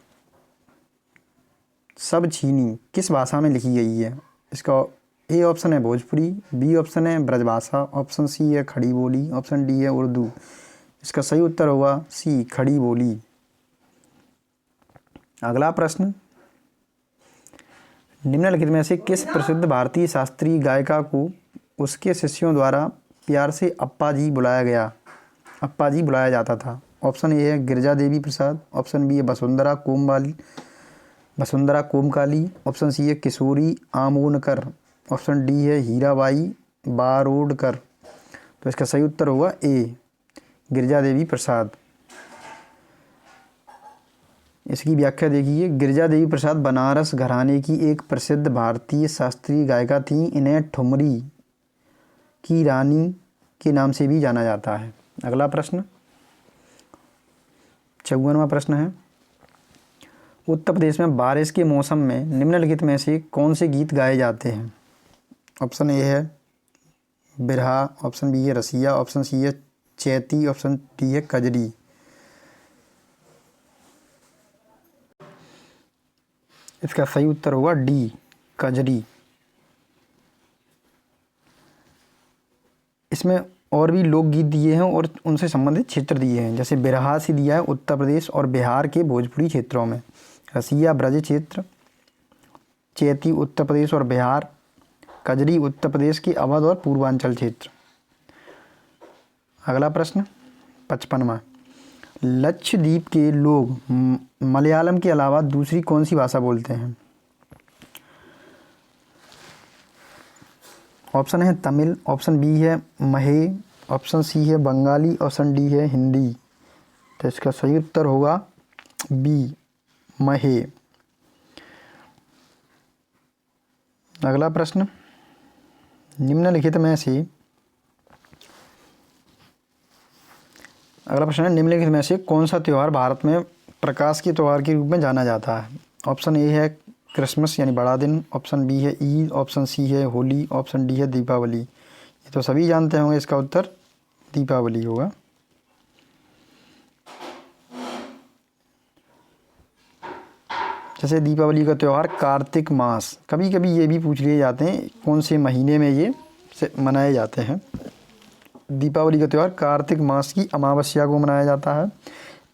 सब छीनी किस भाषा में लिखी गई है? इसका ए ऑप्शन है भोजपुरी, बी ऑप्शन है ब्रजभाषा, ऑप्शन सी है खड़ी बोली, ऑप्शन डी है उर्दू। इसका सही उत्तर होगा सी, खड़ी बोली। अगला प्रश्न, निम्नलिखित में से किस प्रसिद्ध भारतीय शास्त्रीय गायिका को उसके शिष्यों द्वारा प्यार से अप्पा जी बुलाया जाता था? ऑप्शन ए है गिरिजा देवी प्रसाद, ऑप्शन बी है वसुंधरा कोमकाली, ऑप्शन सी है किशोरी आमोनकर, ऑप्शन डी है हीराबाई बारोडकर। तो इसका सही उत्तर होगा ए, गिरिजा देवी प्रसाद। इसकी व्याख्या देखिए, गिरिजा देवी प्रसाद बनारस घराने की एक प्रसिद्ध भारतीय शास्त्रीय गायिका थी। इन्हें ठुमरी की रानी के नाम से भी जाना जाता है। अगला प्रश्न 54वां प्रश्न है, उत्तर प्रदेश में बारिश के मौसम में निम्नलिखित में से कौन से गीत गाए जाते हैं? ऑप्शन ए है बिरहा, ऑप्शन बी है रसिया, ऑप्शन सी है चैती, ऑप्शन डी है कजरी। इसका सही उत्तर होगा डी, कजरी। इसमें और भी लोकगीत दिए हैं और उनसे संबंधित क्षेत्र दिए हैं। जैसे बिरहा से दिया है उत्तर प्रदेश और बिहार के भोजपुरी क्षेत्रों में, रसिया ब्रज क्षेत्र, चैती उत्तर प्रदेश और बिहार, कजरी उत्तर प्रदेश के अवध और पूर्वांचल क्षेत्र। अगला प्रश्न 55वां, लक्षद्वीप के लोग मलयालम के अलावा दूसरी कौन सी भाषा बोलते हैं? ऑप्शन है तमिल, ऑप्शन बी है महे, ऑप्शन सी है बंगाली, ऑप्शन डी है हिंदी। तो इसका सही उत्तर होगा बी, महे। अगला प्रश्न, निम्नलिखित में से कौन सा त्यौहार भारत में प्रकाश के त्यौहार के रूप में जाना जाता है? ऑप्शन ए है क्रिसमस यानी बड़ा दिन, ऑप्शन बी है ईद, ऑप्शन सी है होली, ऑप्शन डी है दीपावली। ये तो सभी जानते होंगे, इसका उत्तर दीपावली होगा। जैसे दीपावली का त्यौहार कार्तिक मास, कभी कभी ये भी पूछ लिए जाते हैं कौन से महीने में ये मनाए जाते हैं। दीपावली का त्यौहार कार्तिक मास की अमावस्या को मनाया जाता है।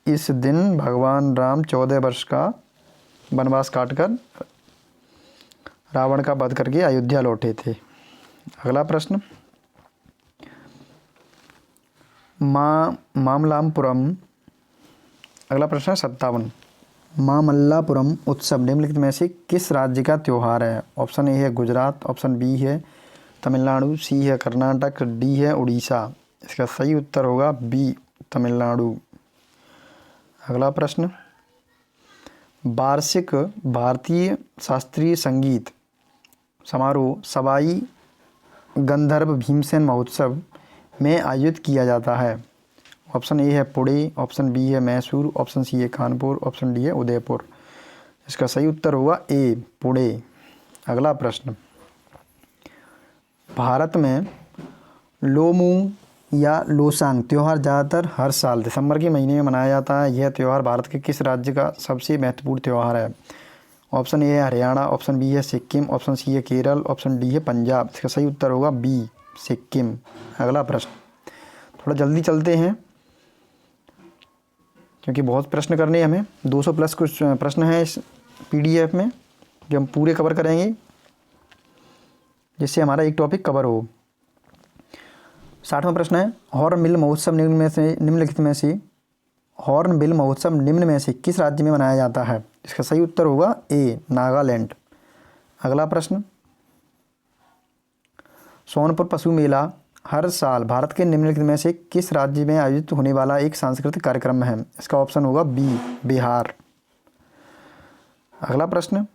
इस दिन भगवान राम 14 वर्ष का वनवास काटकर रावण का वध करके अयोध्या लौटे थे। अगला प्रश्न, मामल्लापुरम, अगला प्रश्न है 57, मामल्लापुरम उत्सव निम्नलिखित में से किस राज्य का त्यौहार है? ऑप्शन ए है गुजरात, ऑप्शन बी है तमिलनाडु, सी है कर्नाटक, डी है उड़ीसा। इसका सही उत्तर होगा बी, तमिलनाडु। अगला प्रश्न, वार्षिक भारतीय शास्त्रीय संगीत समारोह सवाई गंधर्व भीमसेन महोत्सव में आयोजित किया जाता है। ऑप्शन ए है पुणे, ऑप्शन बी है मैसूर, ऑप्शन सी है कानपुर, ऑप्शन डी है उदयपुर। इसका सही उत्तर होगा ए, पुणे। अगला प्रश्न, भारत में लोमूंग या लोसांग त्यौहार ज़्यादातर हर साल दिसंबर के महीने में मनाया जाता है। यह त्यौहार भारत के किस राज्य का सबसे महत्वपूर्ण त्यौहार है? ऑप्शन ए है हरियाणा, ऑप्शन बी है सिक्किम, ऑप्शन सी है केरल, ऑप्शन डी है पंजाब। इसका सही उत्तर होगा बी, सिक्किम। अगला प्रश्न, थोड़ा जल्दी चलते हैं क्योंकि बहुत प्रश्न करने हैं हमें। 200 प्लस कुछ प्रश्न हैं इस PDF में जो हम पूरे कवर करेंगे, जिससे हमारा एक टॉपिक कवर हो। 60वां प्रश्न है, हॉर्नबिल महोत्सव निम्नलिखित में से हॉर्नबिल महोत्सव निम्न में से किस राज्य में मनाया जाता है? इसका सही उत्तर होगा ए, नागालैंड। अगला प्रश्न, सोनपुर पशु मेला हर साल भारत के निम्नलिखित में से किस राज्य में आयोजित होने वाला एक सांस्कृतिक कार्यक्रम है? इसका ऑप्शन होगा बी, बिहार। अगला प्रश्न,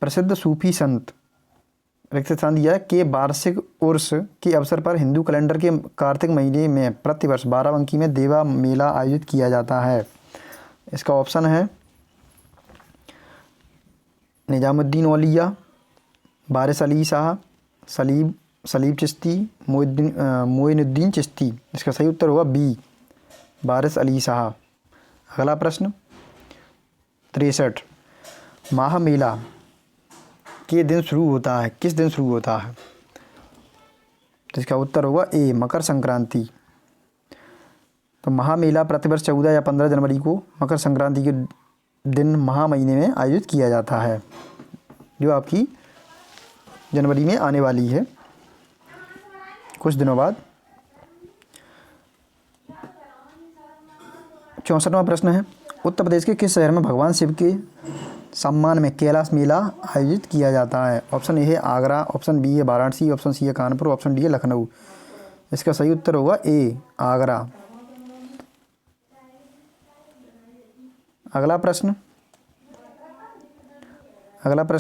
प्रसिद्ध सूफी संत रिक्त स्थान दिया है के वार्षिक उर्स के अवसर पर हिंदू कैलेंडर के कार्तिक महीने में प्रतिवर्ष बाराबंकी में देवा मेला आयोजित किया जाता है। इसका ऑप्शन है निजामुद्दीन औलिया, वारिस अली शाह, सलीब चिश्ती, मोइनुद्दीन चिश्ती। इसका सही उत्तर होगा बी, वारिस अली शाह। अगला प्रश्न 63, महामेला के दिन शुरू होता है, किस दिन शुरू होता है? तो इसका उत्तर होगा ए, मकर संक्रांति। तो महामेला प्रतिवर्ष 14 या 15 जनवरी को मकर संक्रांति के दिन महा महीने में आयोजित किया जाता है, जो आपकी जनवरी में आने वाली है कुछ दिनों बाद। 64वां प्रश्न है, उत्तर प्रदेश के किस शहर में भगवान शिव के सम्मान में कैलाश मेला आयोजित किया जाता है? ऑप्शन ए है आगरा, ऑप्शन बी है वाराणसी, ऑप्शन सी है कानपुर, ऑप्शन डी है लखनऊ। इसका सही उत्तर होगा ए, आगरा। अगला प्रश्न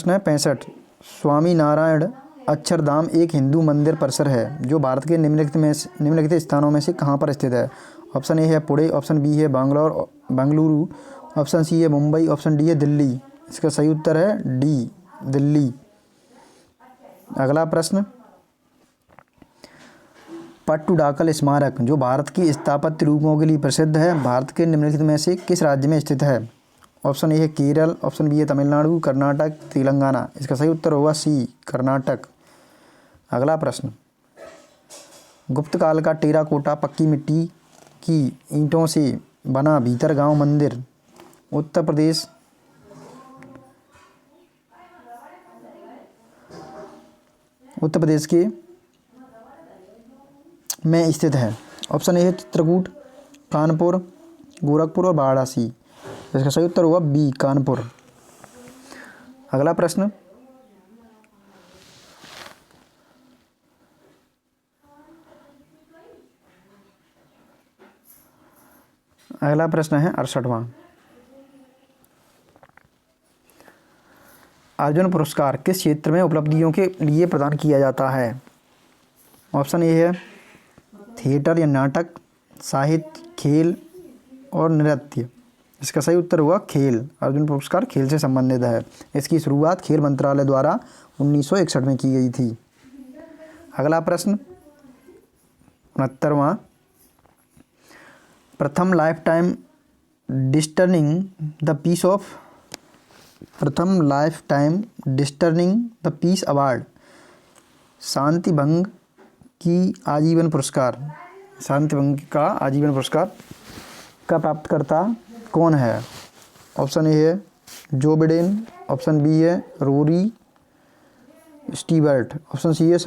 है 65, स्वामी नारायण अक्षरधाम एक हिंदू मंदिर परिसर है जो भारत के निम्नलिखित स्थानों में से कहाँ पर स्थित है? ऑप्शन ए है पुणे, ऑप्शन बी है बेंगलुरु, ऑप्शन सी है मुंबई, ऑप्शन डी है दिल्ली। इसका सही उत्तर है डी, दिल्ली। अगला प्रश्न, पट्टुडाकल स्मारक जो भारत की स्थापत्य रूपों के लिए प्रसिद्ध है, भारत के निम्नलिखित में से किस राज्य में स्थित है? ऑप्शन ए है केरल, ऑप्शन बी है तमिलनाडु, कर्नाटक, तेलंगाना। इसका सही उत्तर होगा सी, कर्नाटक। अगला प्रश्न, गुप्त काल का टेराकोटा पक्की मिट्टी की ईंटों से बना भीतरगांव मंदिर उत्तर प्रदेश के में स्थित है। ऑप्शन ए है चित्रकूट, कानपुर, गोरखपुर और वाराणसी। इसका सही उत्तर होगा बी, कानपुर। अगला प्रश्न, है 68वां, अर्जुन पुरस्कार किस क्षेत्र में उपलब्धियों के लिए प्रदान किया जाता है? ऑप्शन ए है थिएटर या नाटक, साहित्य, खेल और नृत्य। इसका सही उत्तर होगा खेल। अर्जुन पुरस्कार खेल से संबंधित है। इसकी शुरुआत खेल मंत्रालय द्वारा 1961 में की गई थी। अगला प्रश्न 69वां, प्रथम lifetime disturbing the peace award शांति भंग का आजीवन पुरस्कार का प्राप्तकर्ता कौन है? ऑप्शन ए है जो बिडेन, ऑप्शन बी है रोरी स्टीवर्ट, ऑप्शन सी है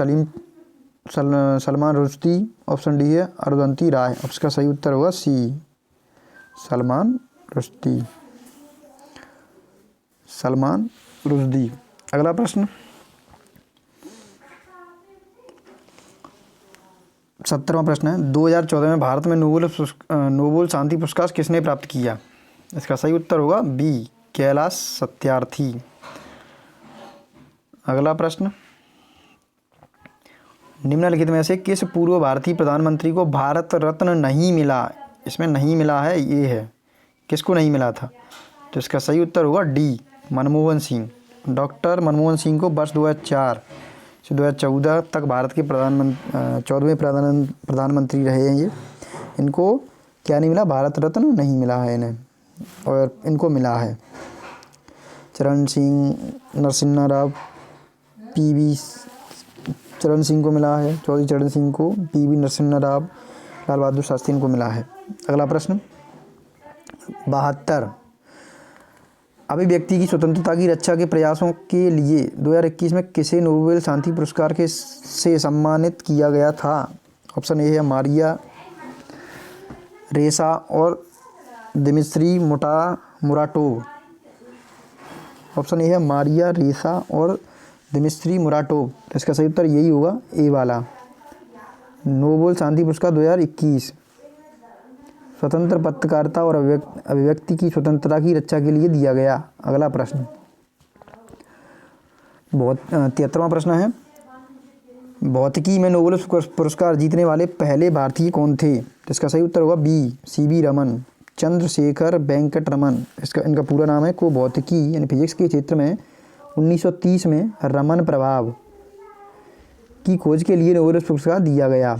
सलमान रुश्दी, ऑप्शन डी है अरुंधति राय। इसका सही उत्तर होगा सी, सलमान रुश्दी, सलमान रुश्दी। अगला प्रश्न 17वां प्रश्न है, 2014 में भारत में नोबेल शांति पुरस्कार किसने प्राप्त किया? इसका सही उत्तर होगा बी, कैलाश सत्यार्थी। अगला प्रश्न, निम्नलिखित में से किस पूर्व भारतीय प्रधानमंत्री को भारत रत्न नहीं मिला? इसमें नहीं मिला है, ये है किसको नहीं मिला था? तो इसका सही उत्तर होगा डी, मनमोहन सिंह। डॉक्टर मनमोहन सिंह को वर्ष 2004 से 2014 तक भारत के 14वें प्रधानमंत्री रहे हैं ये। इनको क्या नहीं मिला? भारत रत्न नहीं मिला है इन्हें, और इनको मिला है चरण सिंह, नरसिम्हा राव, पीवी चरण सिंह को मिला है, चौधरी चरण सिंह को, पीवी नरसिम्हा राव, लाल बहादुर शास्त्री को मिला है। अगला प्रश्न 72, अभिव्यक्ति की स्वतंत्रता की रक्षा के प्रयासों के लिए 2021 में किसे नोबेल शांति पुरस्कार से सम्मानित किया गया था? ऑप्शन ए है मारिया रेसा और दिमित्री मुराटोव, ऑप्शन ए है मारिया रेसा और दिमित्री मुराटोव। तो इसका सही उत्तर यही होगा, ए वाला। नोबेल शांति पुरस्कार 2021 स्वतंत्र पत्रकारिता और अभिव्यक्ति की स्वतंत्रता की रक्षा के लिए दिया गया। अगला प्रश्न 73वां प्रश्न है, भौतिकी में नोबेल पुरस्कार जीतने वाले पहले भारतीय कौन थे? तो इसका सही उत्तर होगा बी, सीवी रमन, चंद्रशेखर वेंकट रमन। इनका पूरा नाम है। को भौतिकी यानी फिजिक्स के क्षेत्र में 1930 में रमन प्रभाव की खोज के लिए नोबेल पुरस्कार दिया गया।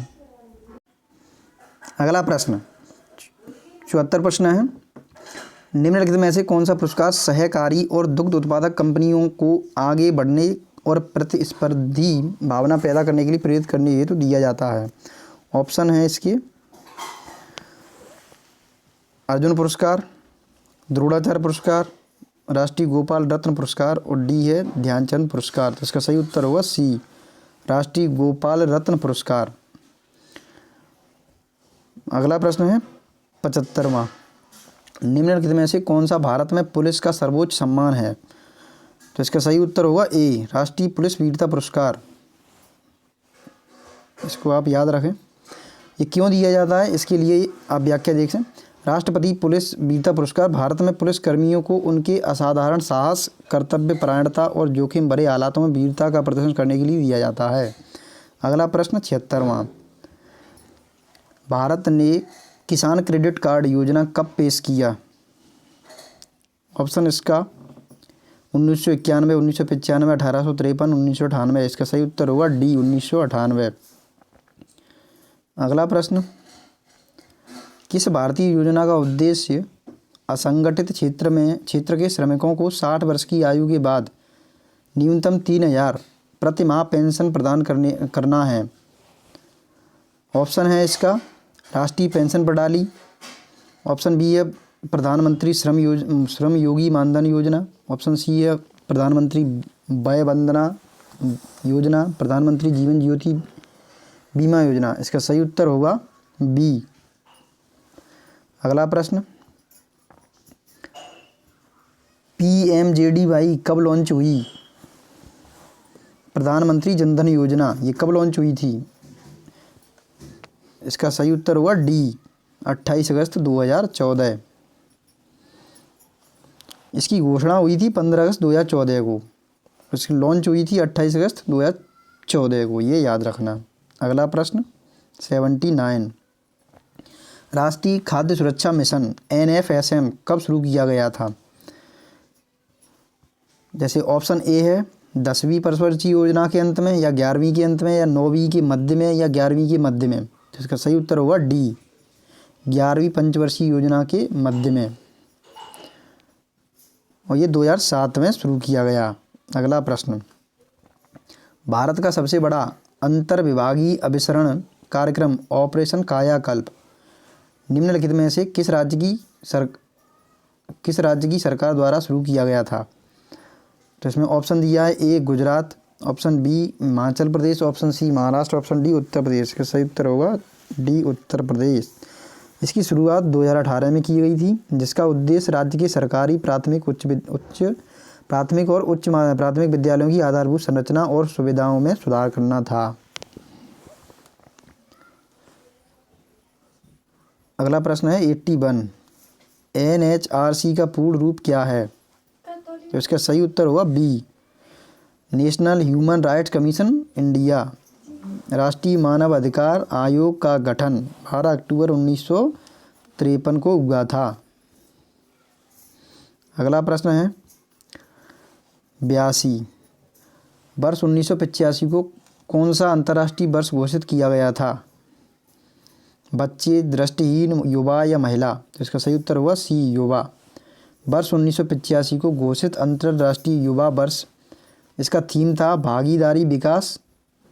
अगला प्रश्न 74 प्रश्न है, निम्नलिखित में से कौन सा पुरस्कार सहकारी और दुग्ध उत्पादक कंपनियों को आगे बढ़ने और प्रतिस्पर्धी भावना पैदा करने के लिए प्रेरित करने हेतु दिया जाता है? ऑप्शन है इसके अर्जुन पुरस्कार, द्रोणाचार्य पुरस्कार, राष्ट्रीय गोपाल रत्न पुरस्कार और डी है ध्यानचंद पुरस्कार। तो इसका सही उत्तर होगा सी, राष्ट्रीय गोपाल रत्न पुरस्कार। अगला प्रश्न है 75वां, निम्नलिखित में से कौन सा भारत में पुलिस का सर्वोच्च सम्मान है? तो इसका सही उत्तर होगा ए, राष्ट्रीय पुलिस वीरता पुरस्कार। इसको आप याद रखें। ये क्यों दिया जाता है, इसके लिए आप व्याख्या देखें। राष्ट्रपति पुलिस वीरता पुरस्कार भारत में पुलिस कर्मियों को उनके असाधारण साहस, कर्तव्य परायणता और जोखिम भरे हालातों में वीरता का प्रदर्शन करने के लिए दिया जाता है। अगला प्रश्न 76वां, भारत ने किसान क्रेडिट कार्ड योजना कब पेश किया? ऑप्शन इसका 1991, 1995, 1853, 1998। इसका सही उत्तर होगा डी, 1998। अगला प्रश्न, किस भारतीय योजना का उद्देश्य असंगठित क्षेत्र के श्रमिकों को 60 वर्ष की आयु के बाद न्यूनतम 3000 प्रति माह पेंशन प्रदान करना है? ऑप्शन है इसका राष्ट्रीय पेंशन प्रणाली, ऑप्शन बी है प्रधानमंत्री श्रम योगी मानधन योजना, ऑप्शन सी है प्रधानमंत्री वय वंदना योजना, प्रधानमंत्री जीवन ज्योति बीमा योजना। इसका सही उत्तर होगा बी। अगला प्रश्न, PMJDY कब लॉन्च हुई? प्रधानमंत्री जनधन योजना ये कब लॉन्च हुई थी? इसका सही उत्तर होगा डी, 28 अगस्त 2014। इसकी घोषणा हुई थी 15 अगस्त 2014 को, इसकी लॉन्च हुई थी 28 अगस्त 2014 को, ये याद रखना। अगला प्रश्न 79, राष्ट्रीय खाद्य सुरक्षा मिशन NFSM कब शुरू किया गया था? जैसे ऑप्शन ए है 10वीं पंचवर्षीय योजना के अंत में, या 11वीं के अंत में, या 9वीं के मध्य में, या 11वीं के मध्य में। तो इसका सही उत्तर होगा डी, 11वीं पंचवर्षीय योजना के मध्य में, और ये 2007 में शुरू किया गया। अगला प्रश्न, भारत का सबसे बड़ा अंतर्विभागीय अभिसरण कार्यक्रम ऑपरेशन कायाकल्प निम्नलिखित में से किस राज्य की किस राज्य की सरकार द्वारा शुरू किया गया था? तो इसमें ऑप्शन दिया है, A Gujarat, option B Himachal Pradesh, option C Maharashtra, option D Uttar Pradesh. इसका सही उत्तर होगा डी उत्तर प्रदेश। इसकी शुरुआत 2018 में की गई थी, जिसका उद्देश्य राज्य के सरकारी प्राथमिक प्राथमिक और उच्च प्राथमिक विद्यालयों की आधारभूत संरचना और सुविधाओं में सुधार करना था। अगला प्रश्न है 81, NHRC का पूर्ण रूप क्या है? तो इसका सही उत्तर होगा B, national human rights commission India. राष्ट्रीय मानव अधिकार आयोग का गठन 12 अक्टूबर 1953 को हुआ था। अगला प्रश्न है 82, वर्ष 1985 को कौन सा अंतर्राष्ट्रीय वर्ष घोषित किया गया था? बच्चे, दृष्टिहीन, युवा या महिला? तो इसका सही उत्तर होगा सी, युवा। वर्ष 1985 को घोषित अंतर्राष्ट्रीय युवा वर्ष, इसका थीम था भागीदारी, विकास,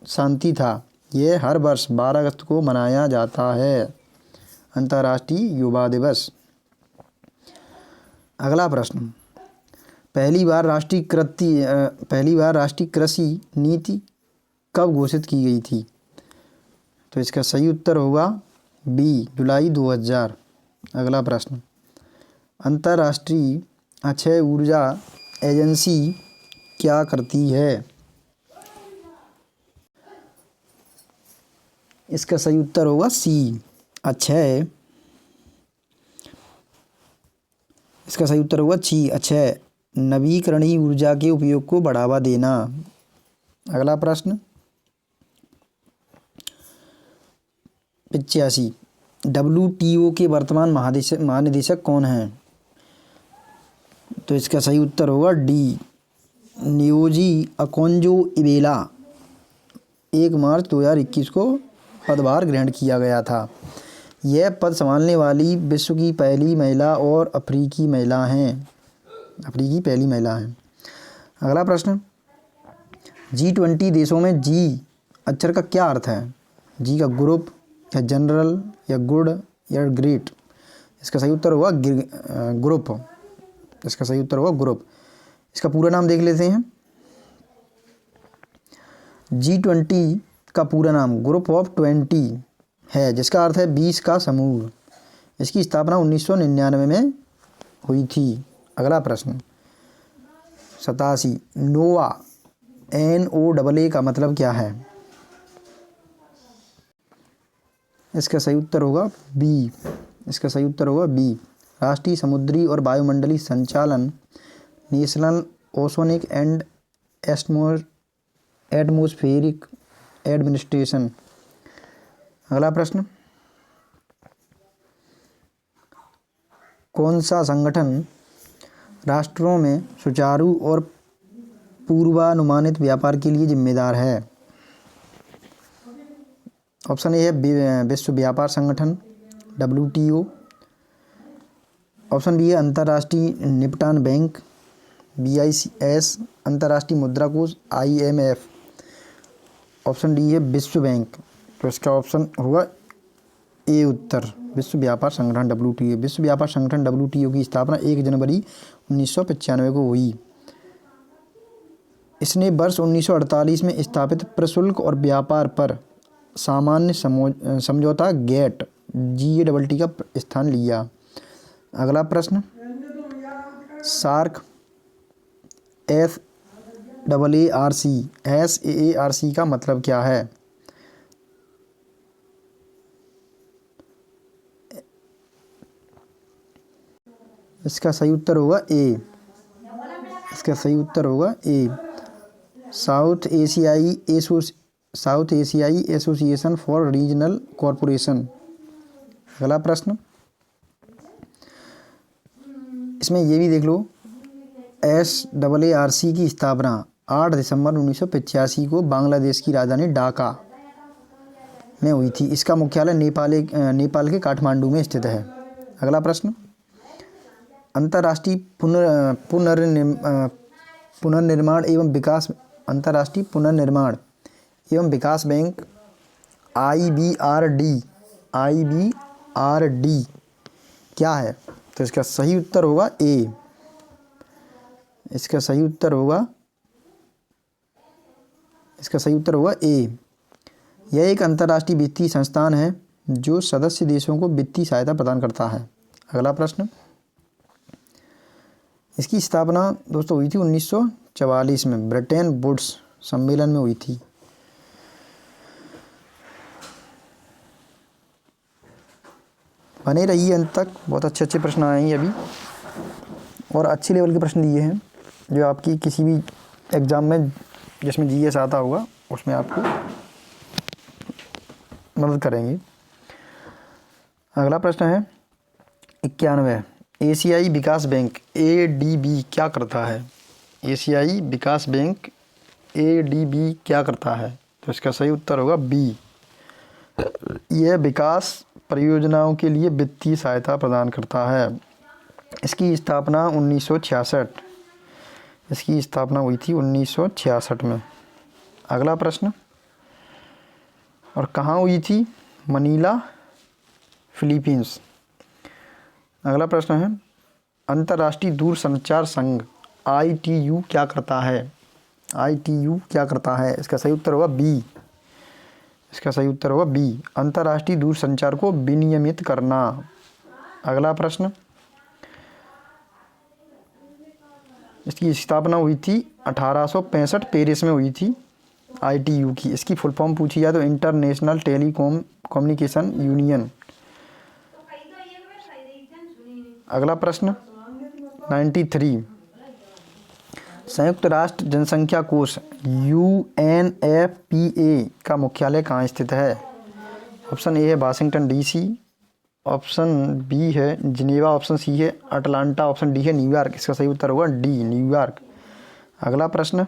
शांति था। यह हर वर्ष 12 अगस्त को मनाया जाता है, अंतर्राष्ट्रीय युवा दिवस। अगला प्रश्न, पहली बार राष्ट्रीय कृषि नीति कब घोषित की गई थी? तो इसका सही उत्तर होगा बी, जुलाई 2000। अगला प्रश्न, अंतर्राष्ट्रीय अक्षय ऊर्जा एजेंसी क्या करती है? इसका सही उत्तर होगा सी, अक्षय। इसका सही उत्तर होगा सी, अक्षय, नवीकरणीय ऊर्जा के उपयोग को बढ़ावा देना। अगला प्रश्न 85, WTO के वर्तमान महानिदेशक कौन हैं? तो इसका सही उत्तर होगा डी, नियोजी अकोंजो-इवेला। 1 मार्च 2021 को पदभार ग्रहण किया गया था। यह पद संभालने वाली विश्व की पहली महिला और अफ्रीकी पहली महिला हैं। अगला प्रश्न, G20 देशों में जी अक्षर का क्या अर्थ है? जी का ग्रुप या जनरल या गुड या ग्रेट? इसका सही उत्तर होगा ग्रुप। इसका सही उत्तर होगा ग्रुप। इसका पूरा नाम देख लेते हैं। G20 का पूरा नाम ग्रुप ऑफ 20 है, जिसका अर्थ है 20 का समूह। इसकी स्थापना 1999 में हुई थी। अगला प्रश्न 87, नोआ NOAA का मतलब क्या है? इसका सही उत्तर होगा बी। इसका सही उत्तर होगा बी, राष्ट्रीय समुद्री और वायुमंडलीय संचालन, national oceanic and atmospheric administration. अगला प्रश्न, कौन सा संगठन राष्ट्रों में सुचारू और पूर्वानुमानित व्यापार के लिए जिम्मेदार है? ऑप्शन ए है विश्व व्यापार संगठन WTO, ऑप्शन बी है अंतर्राष्ट्रीय निपटान बैंक BIS, अंतर्राष्ट्रीय मुद्रा कोष IMF, ऑप्शन डी है विश्व बैंक। तो इसका ऑप्शन होगा ए उत्तर, विश्व व्यापार संगठन WTO। विश्व व्यापार संगठन WTO की स्थापना 1 जनवरी 1995 को हुई। इसने वर्ष 1948 में स्थापित प्रशुल्क और व्यापार पर सामान्य समझौता GATT का स्थान लिया। अगला प्रश्न, सार्क SAARC का मतलब क्या है? इसका सही उत्तर होगा ए। इसका सही उत्तर होगा ए, साउथ एशियाई एसोसिएशन फॉर रीजनल कॉरपोरेशन। अगला प्रश्न, इसमें ये भी देख लो, SAARC की स्थापना 8 दिसंबर 1985 को बांग्लादेश की राजधानी ढाका में हुई थी। इसका मुख्यालय नेपाल के काठमांडू में स्थित है। अगला प्रश्न, अंतर्राष्ट्रीय पुनर्निर्माण एवं विकास बैंक IBRD क्या है? तो तो इसका सही उत्तर होगा ए। इसका सही उत्तर होगा ए। यह एक अंतर्राष्ट्रीय वित्तीय संस्थान है जो सदस्य देशों को वित्तीय सहायता प्रदान करता है। अगला प्रश्न, इसकी स्थापना दोस्तों हुई थी 1944 में, ब्रिटेन वुड्स सम्मेलन में हुई थी। बने रहिए अंत तक, बहुत अच्छे अच्छे प्रश्न आएंगे अभी और अच्छे लेवल के प्रश्न दिए हैं जो आपकी किसी भी एग्ज़ाम में जिसमें जीएस आता होगा उसमें आपको मदद करेंगे। अगला प्रश्न है 91, एशियाई विकास बैंक ADB क्या करता है? एशियाई विकास बैंक ADB क्या करता है? तो इसका सही उत्तर होगा बी। यह विकास परियोजनाओं के लिए वित्तीय सहायता प्रदान करता है। इसकी स्थापना 1966, इसकी स्थापना हुई थी 1966 में। अगला प्रश्न, और कहाँ हुई थी? Manila, Philippines. अगला प्रश्न है अंतर्राष्ट्रीय दूरसंचार संघ ITU क्या करता है? ITU क्या करता है? इसका सही उत्तर होगा बी। इसका सही उत्तर होगा बी, अंतर्राष्ट्रीय दूरसंचार को विनियमित करना। अगला प्रश्न, इसकी स्थापना हुई थी 1865 पेरिस में हुई थी ITU की। इसकी फुल फॉर्म पूछी जाए तो इंटरनेशनल टेलीकॉम कम्युनिकेशन यूनियन। अगला प्रश्न 93, संयुक्त राष्ट्र जनसंख्या कोष UNFPA का मुख्यालय कहाँ स्थित है? ऑप्शन ए है वाशिंगटन DC, ऑप्शन बी है जिनेवा, ऑप्शन सी है अटलांटा, ऑप्शन डी है न्यूयॉर्क। इसका सही उत्तर होगा डी, न्यूयॉर्क। अगला प्रश्न,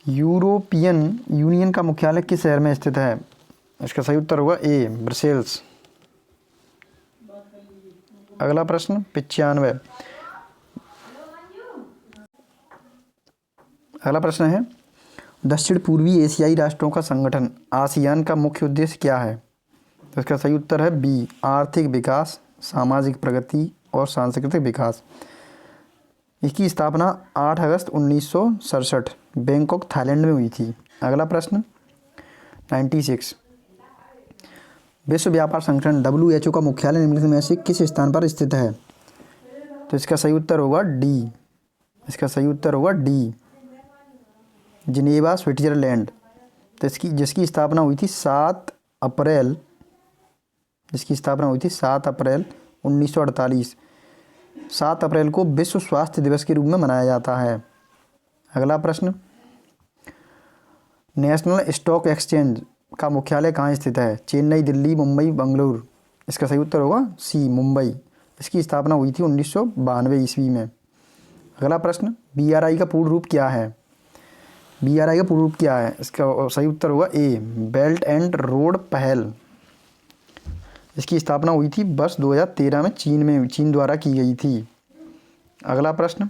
यूरोपियन यूनियन का मुख्यालय किस शहर में स्थित है? इसका सही उत्तर होगा ए, ब्रसेल्स। अगला प्रश्न 95, अगला प्रश्न है दक्षिण पूर्वी एशियाई राष्ट्रों का संगठन आसियान का मुख्य उद्देश्य क्या है? तो इसका सही उत्तर है बी, आर्थिक विकास, सामाजिक प्रगति और सांस्कृतिक विकास। इसकी स्थापना 8 अगस्त 1967 बैंकॉक थाईलैंड में हुई थी। अगला प्रश्न 96, विश्व व्यापार संगठन WHO का मुख्यालय निम्नलिखित में से किस स्थान पर स्थित है? तो इसका सही उत्तर होगा डी। इसका सही उत्तर होगा डी, जिनेवा, स्विट्जरलैंड। तो जिसकी स्थापना हुई थी 7 अप्रैल 1948। 7 अप्रैल को विश्व स्वास्थ्य दिवस के रूप में मनाया जाता है। अगला प्रश्न, नेशनल स्टॉक एक्सचेंज का मुख्यालय कहाँ स्थित है? चेन्नई, दिल्ली, मुंबई, बेंगलुरु। इसका सही उत्तर होगा सी, मुंबई। इसकी स्थापना हुई थी 1992 ईस्वी में। अगला प्रश्न, BRI का पूर्ण रूप क्या है? BRI का पूर्ण रूप क्या है? इसका सही उत्तर होगा ए, बेल्ट एंड रोड पहल। इसकी स्थापना हुई थी वर्ष 2013 में चीन द्वारा की गई थी। अगला प्रश्न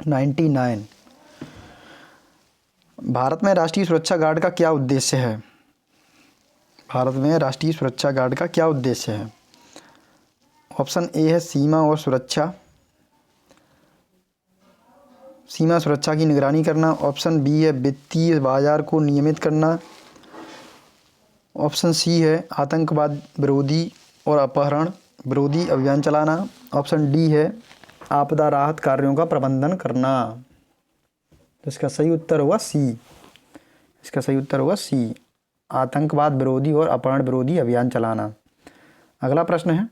99, भारत में राष्ट्रीय सुरक्षा गार्ड का क्या उद्देश्य है? भारत में राष्ट्रीय सुरक्षा गार्ड का क्या उद्देश्य है? ऑप्शन ए है सीमा सुरक्षा की निगरानी करना, ऑप्शन बी है वित्तीय बाजार को नियमित करना, ऑप्शन सी है आतंकवाद विरोधी और अपहरण विरोधी अभियान चलाना, ऑप्शन डी है आपदा राहत कार्यों का प्रबंधन करना। तो इसका सही उत्तर होगा सी। इसका सही उत्तर होगा सी, आतंकवाद विरोधी और अपहरण विरोधी अभियान चलाना। अगला प्रश्न है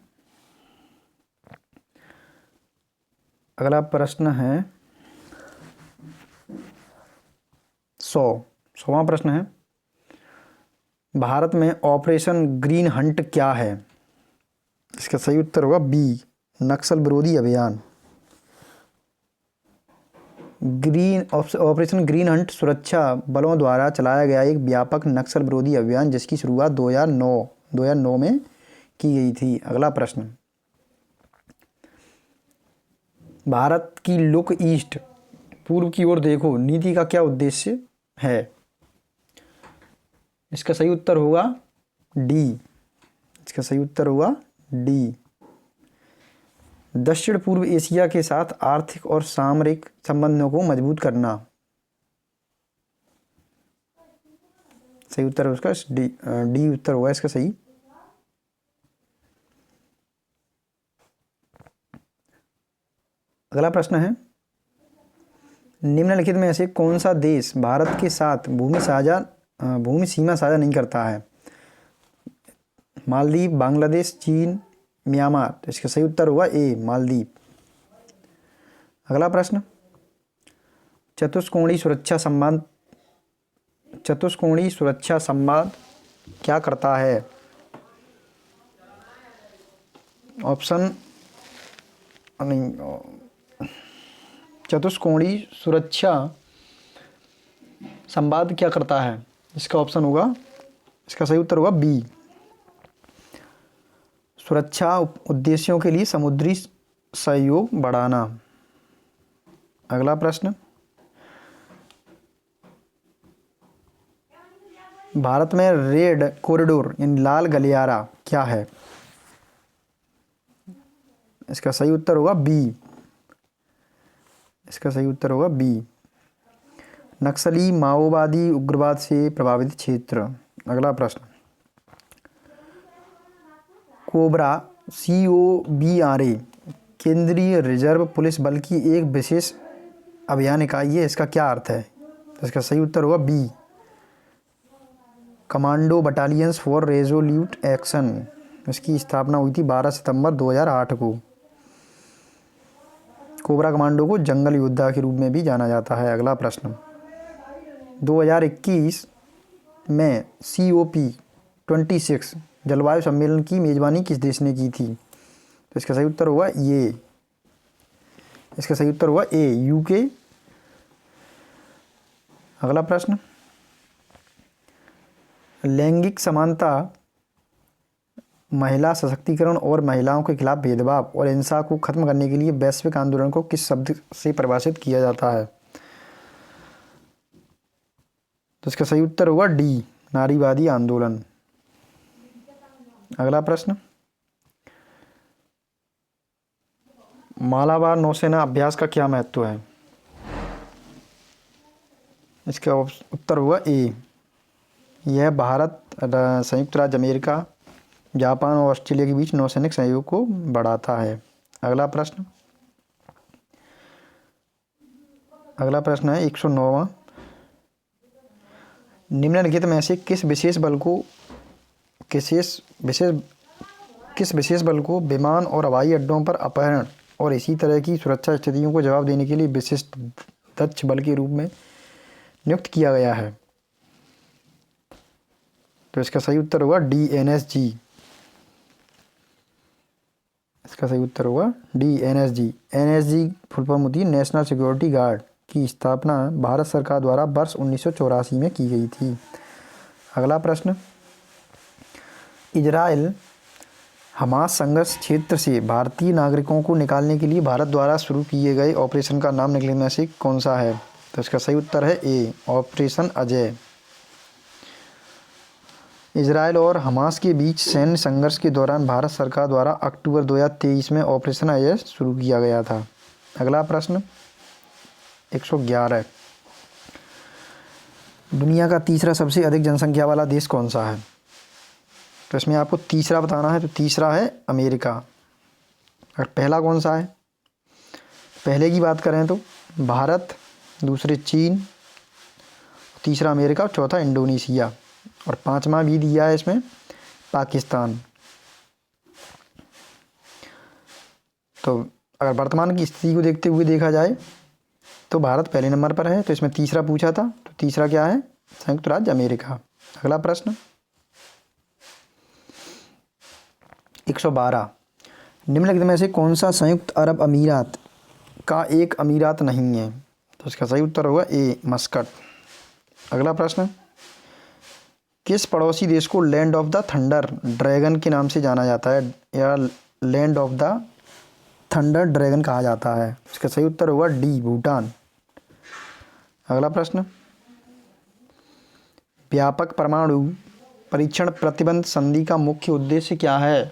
100वां प्रश्न है, भारत में ऑपरेशन ग्रीन हंट क्या है? इसका सही उत्तर होगा बी, नक्सल विरोधी अभियान। ऑपरेशन ग्रीन हंट सुरक्षा बलों द्वारा चलाया गया एक व्यापक नक्सल विरोधी अभियान जिसकी शुरुआत 2009 में की गई थी। अगला प्रश्न, भारत की लुक ईस्ट, पूर्व की ओर देखो नीति का क्या उद्देश्य है? इसका सही उत्तर होगा डी। इसका सही उत्तर होगा डी, दक्षिण पूर्व एशिया के साथ आर्थिक और सामरिक संबंधों को मजबूत करना। सही उत्तर है उसका डी, डी उत्तर होगा इसका सही। अगला प्रश्न है, निम्नलिखित में से कौन सा देश भारत के साथ भूमि सीमा साझा नहीं करता है? मालदीव, बांग्लादेश, चीन, म्यांमार। तो इसका सही उत्तर होगा ए, मालदीव। अगला प्रश्न, चतुष्कोणीय सुरक्षा संवाद क्या करता है? ऑप्शन नहीं, चतुष्कोणीय सुरक्षा संवाद क्या करता है? इसका ऑप्शन होगा, इसका सही उत्तर होगा बी, सुरक्षा उद्देश्यों के लिए समुद्री सहयोग बढ़ाना। अगला प्रश्न, भारत में रेड कॉरिडोर यानी लाल गलियारा क्या है? इसका सही उत्तर होगा बी, इसका सही उत्तर होगा बी, नक्सली माओवादी उग्रवाद से प्रभावित क्षेत्र। अगला प्रश्न, कोबरा COBRA केंद्रीय रिजर्व पुलिस बल की एक विशेष अभियान इकाई है, इसका क्या अर्थ है? तो इसका सही उत्तर होगा B, commando battalions for resolute action. इसकी स्थापना हुई थी 12 सितंबर 2008 को। कोबरा कमांडो को जंगल योद्धा के रूप में भी जाना जाता है। अगला प्रश्न, 2021 में COP26 जलवायु सम्मेलन की मेजबानी किस देश ने की थी? तो इसका सही उत्तर होगा ये, इसका सही उत्तर होगा ए, UK। अगला प्रश्न, लैंगिक समानता, महिला सशक्तिकरण और महिलाओं के खिलाफ भेदभाव और हिंसा को खत्म करने के लिए वैश्विक आंदोलन को किस शब्द से परिभाषित किया जाता है? तो इसका सही उत्तर होगा डी, नारीवादी आंदोलन। अगला प्रश्न, मालाबार नौसेना अभ्यास का क्या महत्व है? इसका उत्तर होगा ए, यह भारत, संयुक्त राज्य अमेरिका, जापान और ऑस्ट्रेलिया के बीच नौसैनिक सहयोग को बढ़ाता है। अगला प्रश्न, है 109वां, निम्नलिखित में से किस विशेष बल को विमान और हवाई अड्डों पर अपहरण और इसी तरह की सुरक्षा स्थितियों को जवाब देने के लिए विशिष्ट दक्ष बल के रूप में नियुक्त किया गया है? तो इसका सही उत्तर होगा डी, NSG। इसका सही उत्तर होगा D, NSG। NSG full form होती है नेशनल सिक्योरिटी गार्ड, की स्थापना भारत सरकार द्वारा वर्ष 1984 में की गई थी। अगला प्रश्न, इजराइल हमास संघर्ष क्षेत्र से भारतीय नागरिकों को निकालने के लिए भारत द्वारा शुरू किए गए ऑपरेशन का नाम निकलने में से कौन सा है? तो इसका सही उत्तर है ए, ऑपरेशन अजय। इजराइल और हमास के बीच सैन्य संघर्ष के दौरान भारत सरकार द्वारा अक्टूबर 2023 में ऑपरेशन अजय शुरू किया गया था। अगला प्रश्न 111, दुनिया का तीसरा सबसे अधिक जनसंख्या वाला देश कौन सा है? तो इसमें आपको तीसरा बताना है, तो तीसरा है अमेरिका। और पहला कौन सा है? पहले की बात करें तो भारत, दूसरे चीन, तीसरा अमेरिका, चौथा इंडोनेशिया और पांचवा भी दिया है इसमें पाकिस्तान। तो अगर वर्तमान की स्थिति को देखते हुए देखा जाए तो भारत पहले नंबर पर है, तो इसमें तीसरा पूछा था, तो तीसरा क्या है? संयुक्त राज्य अमेरिका। अगला प्रश्न 112, निम्नलिखित में से कौन सा संयुक्त अरब अमीरात का एक अमीरात नहीं है? तो इसका सही उत्तर होगा ए, मस्कट। अगला प्रश्न, किस पड़ोसी देश को land of the thunder dragon के नाम से जाना जाता है या land of the thunder dragon कहा जाता है? इसका सही उत्तर होगा डी, भूटान। अगला प्रश्न, व्यापक परमाणु परीक्षण प्रतिबंध संधि का मुख्य उद्देश्य क्या है?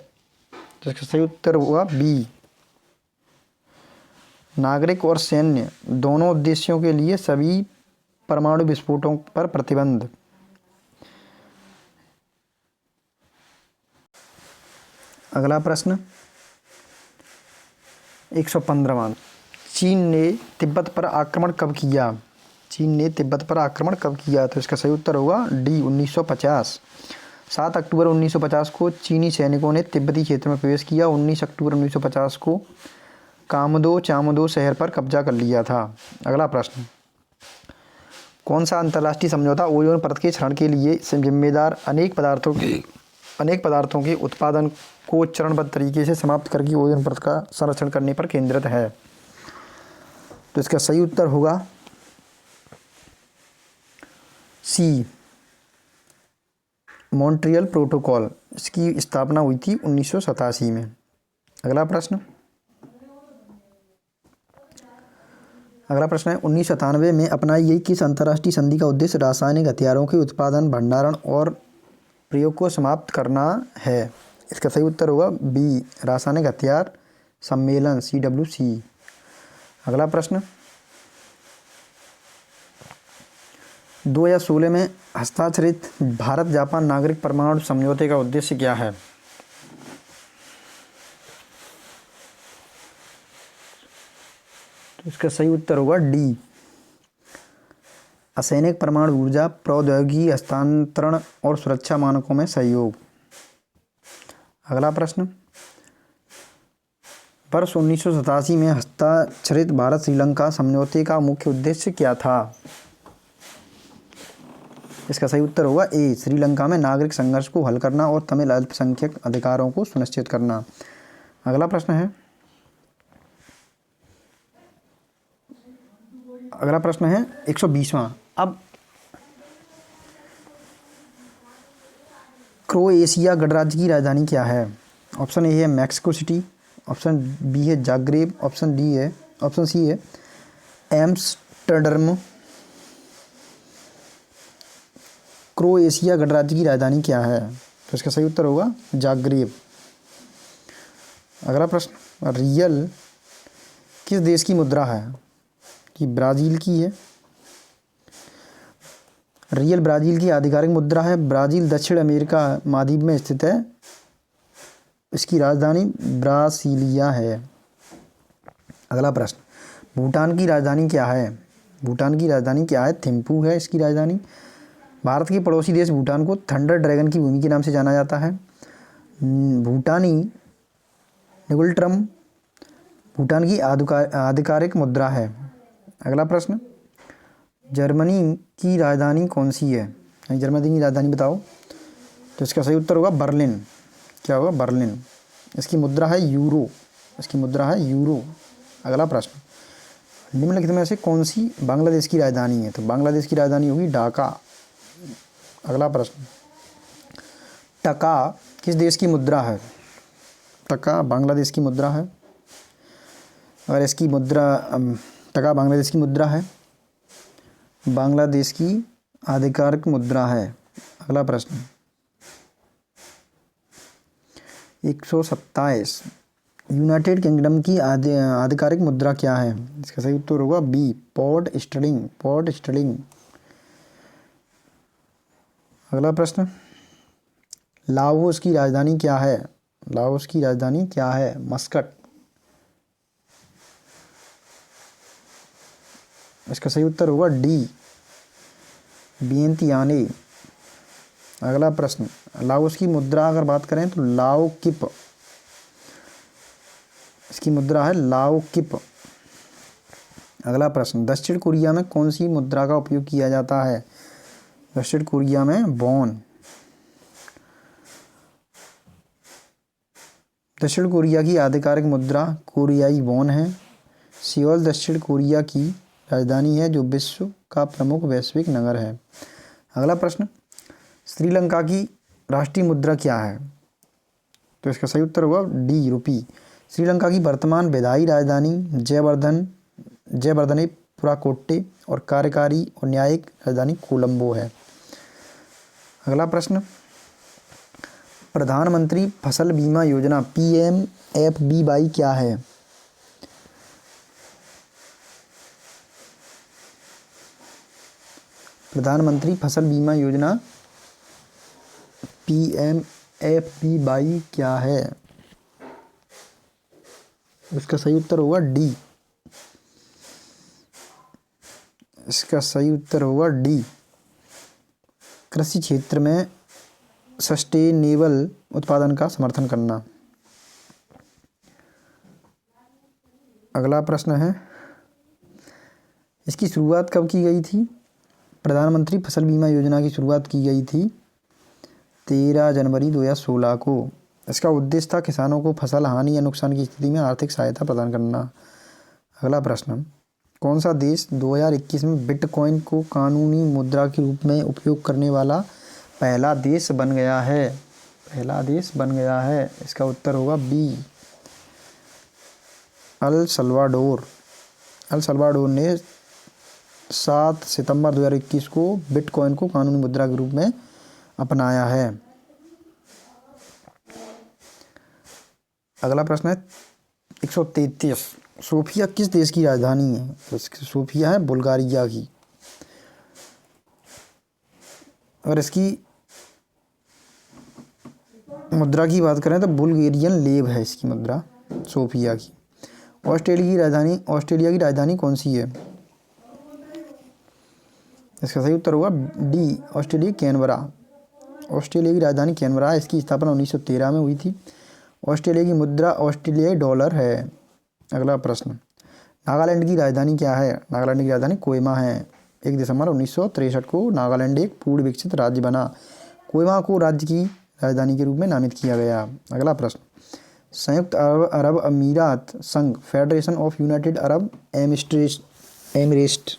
तो इसका सही उत्तर होगा बी, नागरिक और सैन्य दोनों उद्देश्यों के लिए सभी परमाणु विस्फोटों पर प्रतिबंध। अगला प्रश्न 115वां। चीन ने तिब्बत पर आक्रमण कब किया? चीन ने तिब्बत पर आक्रमण कब किया? तो इसका सही उत्तर होगा डी 1950। 7 अक्टूबर 1950 को चीनी सैनिकों ने तिब्बती क्षेत्र में प्रवेश किया। 19 अक्टूबर 1950 को कामदो चामदो शहर पर कब्जा कर लिया था। अगला प्रश्न, कौन सा अंतर्राष्ट्रीय समझौता ओजोन परत के क्षरण के लिए जिम्मेदार अनेक पदार्थों के उत्पादन को चरणबद्ध तरीके से समाप्त करके ओजोन परत का संरक्षण करने पर केंद्रित है? तो इसका सही उत्तर होगा सी, मॉन्ट्रियल प्रोटोकॉल। इसकी स्थापना हुई थी 1987 में। अगला प्रश्न है 1997 में अपनाई गई किस अंतर्राष्ट्रीय संधि का उद्देश्य रासायनिक हथियारों के उत्पादन, भंडारण और प्रयोग को समाप्त करना है? इसका सही उत्तर होगा बी, रासायनिक हथियार सम्मेलन CWC। अगला प्रश्न 2016 में हस्ताक्षरित भारत जापान नागरिक परमाणु समझौते का उद्देश्य क्या है? तो इसका सही उत्तर होगा डी, असैनिक परमाणु ऊर्जा प्रौद्योगिकी हस्तांतरण और सुरक्षा मानकों में सहयोग। अगला प्रश्न, वर्ष 1987 में हस्ताक्षरित भारत श्रीलंका समझौते का मुख्य उद्देश्य क्या था? इसका सही उत्तर होगा ए, श्रीलंका में नागरिक संघर्ष को हल करना और तमिल अल्पसंख्यक अधिकारों को सुनिश्चित करना। अगला प्रश्न है 120वां। अब क्रोएशिया गणराज्य की राजधानी क्या है? ऑप्शन ए है मैक्सिको सिटी, ऑप्शन बी है जाग्रेब, ऑप्शन सी है एम्स्टर्डम। क्रोएशिया गणराज्य की राजधानी क्या है? तो इसका सही उत्तर होगा जाग्रेब। अगला प्रश्न, रियल किस देश की मुद्रा है? कि ब्राज़ील की है। रियल ब्राज़ील की आधिकारिक मुद्रा है। ब्राज़ील दक्षिण अमेरिका महाद्वीप में स्थित है। इसकी राजधानी ब्रासिलिया है। अगला प्रश्न, भूटान की राजधानी क्या है? भूटान की राजधानी क्या है? थिम्पू है इसकी राजधानी। भारत के पड़ोसी देश भूटान को थंडर ड्रैगन की भूमि के नाम से जाना जाता है। भूटानी निगुल्ट्रम भूटान की आधिकारिक मुद्रा है। अगला प्रश्न, जर्मनी की राजधानी कौन सी है? जर्मनी की राजधानी बताओ। तो इसका सही उत्तर होगा बर्लिन। क्या होगा? बर्लिन। इसकी मुद्रा है यूरो। अगला प्रश्न, निम्नलिखित में से कौन सी बांग्लादेश की राजधानी है? तो बांग्लादेश की राजधानी होगी ढाका। अगला प्रश्न, टका किस देश की मुद्रा है? टका बांग्लादेश की मुद्रा है। अगर इसकी मुद्रा टका बांग्लादेश की मुद्रा है, बांग्लादेश की आधिकारिक मुद्रा है। अगला प्रश्न 127, यूनाइटेड किंगडम की आधिकारिक मुद्रा क्या है? इसका सही उत्तर होगा बी, पौंड स्टर्लिंग। अगला प्रश्न, लाओस की राजधानी क्या है? मस्कट। इसका सही उत्तर होगा डी, वियंतियाने। अगला प्रश्न, लाओस की मुद्रा अगर बात करें तो लाओ किप। इसकी मुद्रा है लाओ किप। अगला प्रश्न, दक्षिण कोरिया में कौन सी मुद्रा का उपयोग किया जाता है? दक्षिण कोरिया में वॉन। दक्षिण कोरिया की आधिकारिक मुद्रा कोरियाई वॉन है। सियोल दक्षिण कोरिया की राजधानी है जो विश्व का प्रमुख वैश्विक नगर है। अगला प्रश्न, श्रीलंका की राष्ट्रीय मुद्रा क्या है? तो इसका सही उत्तर होगा डी, रुपी। श्रीलंका की वर्तमान विधायी राजधानी जयवर्धनेपुराकोट्टे और कार्यकारी और न्यायिक राजधानी कोलंबो है। अगला प्रश्न, प्रधानमंत्री फसल बीमा योजना PMFBY क्या है? प्रधानमंत्री फसल बीमा योजना PMFBY क्या है? इसका सही उत्तर होगा डी। इसका सही उत्तर होगा डी। कृषि क्षेत्र में सस्टेनेबल उत्पादन का समर्थन करना। अगला प्रश्न है, इसकी शुरुआत कब की गई थी? प्रधानमंत्री फसल बीमा योजना की शुरुआत की गई थी 13 जनवरी 2016 को। इसका उद्देश्य था किसानों को फसल हानि या नुकसान की स्थिति में आर्थिक सहायता प्रदान करना। अगला प्रश्न, कौन सा देश 2021 में बिटकॉइन को कानूनी मुद्रा के रूप में उपयोग करने वाला पहला देश बन गया है? पहला देश बन गया है। इसका उत्तर होगा B, El Salvador. El Salvador ने 7 सितंबर 2021 को बिटकॉइन को कानूनी मुद्रा के रूप में अपनाया है। अगला प्रश्न है 133, सोफिया किस देश की राजधानी है? तो सोफिया है बुल्गारिया की। और इसकी मुद्रा की बात करें तो बुल्गेरियन लेव है इसकी मुद्रा, सोफिया की। ऑस्ट्रेलिया की राजधानी कौन सी है? इसका सही उत्तर होगा डी, ऑस्ट्रेलिया कैनबरा। ऑस्ट्रेलिया की राजधानी कैनबरा है। इसकी स्थापना 1913 में हुई थी। ऑस्ट्रेलिया की मुद्रा ऑस्ट्रेलियाई डॉलर है। अगला प्रश्न, नागालैंड की राजधानी क्या है? नागालैंड की राजधानी कोहिमा है। 1 दिसंबर 1963 को नागालैंड एक पूर्ण विकसित राज्य बना। कोहिमा को राज्य की राजधानी के रूप में नामित किया गया। अगला प्रश्न, संयुक्त अरब अमीरात संघ federation of United Arab Emirates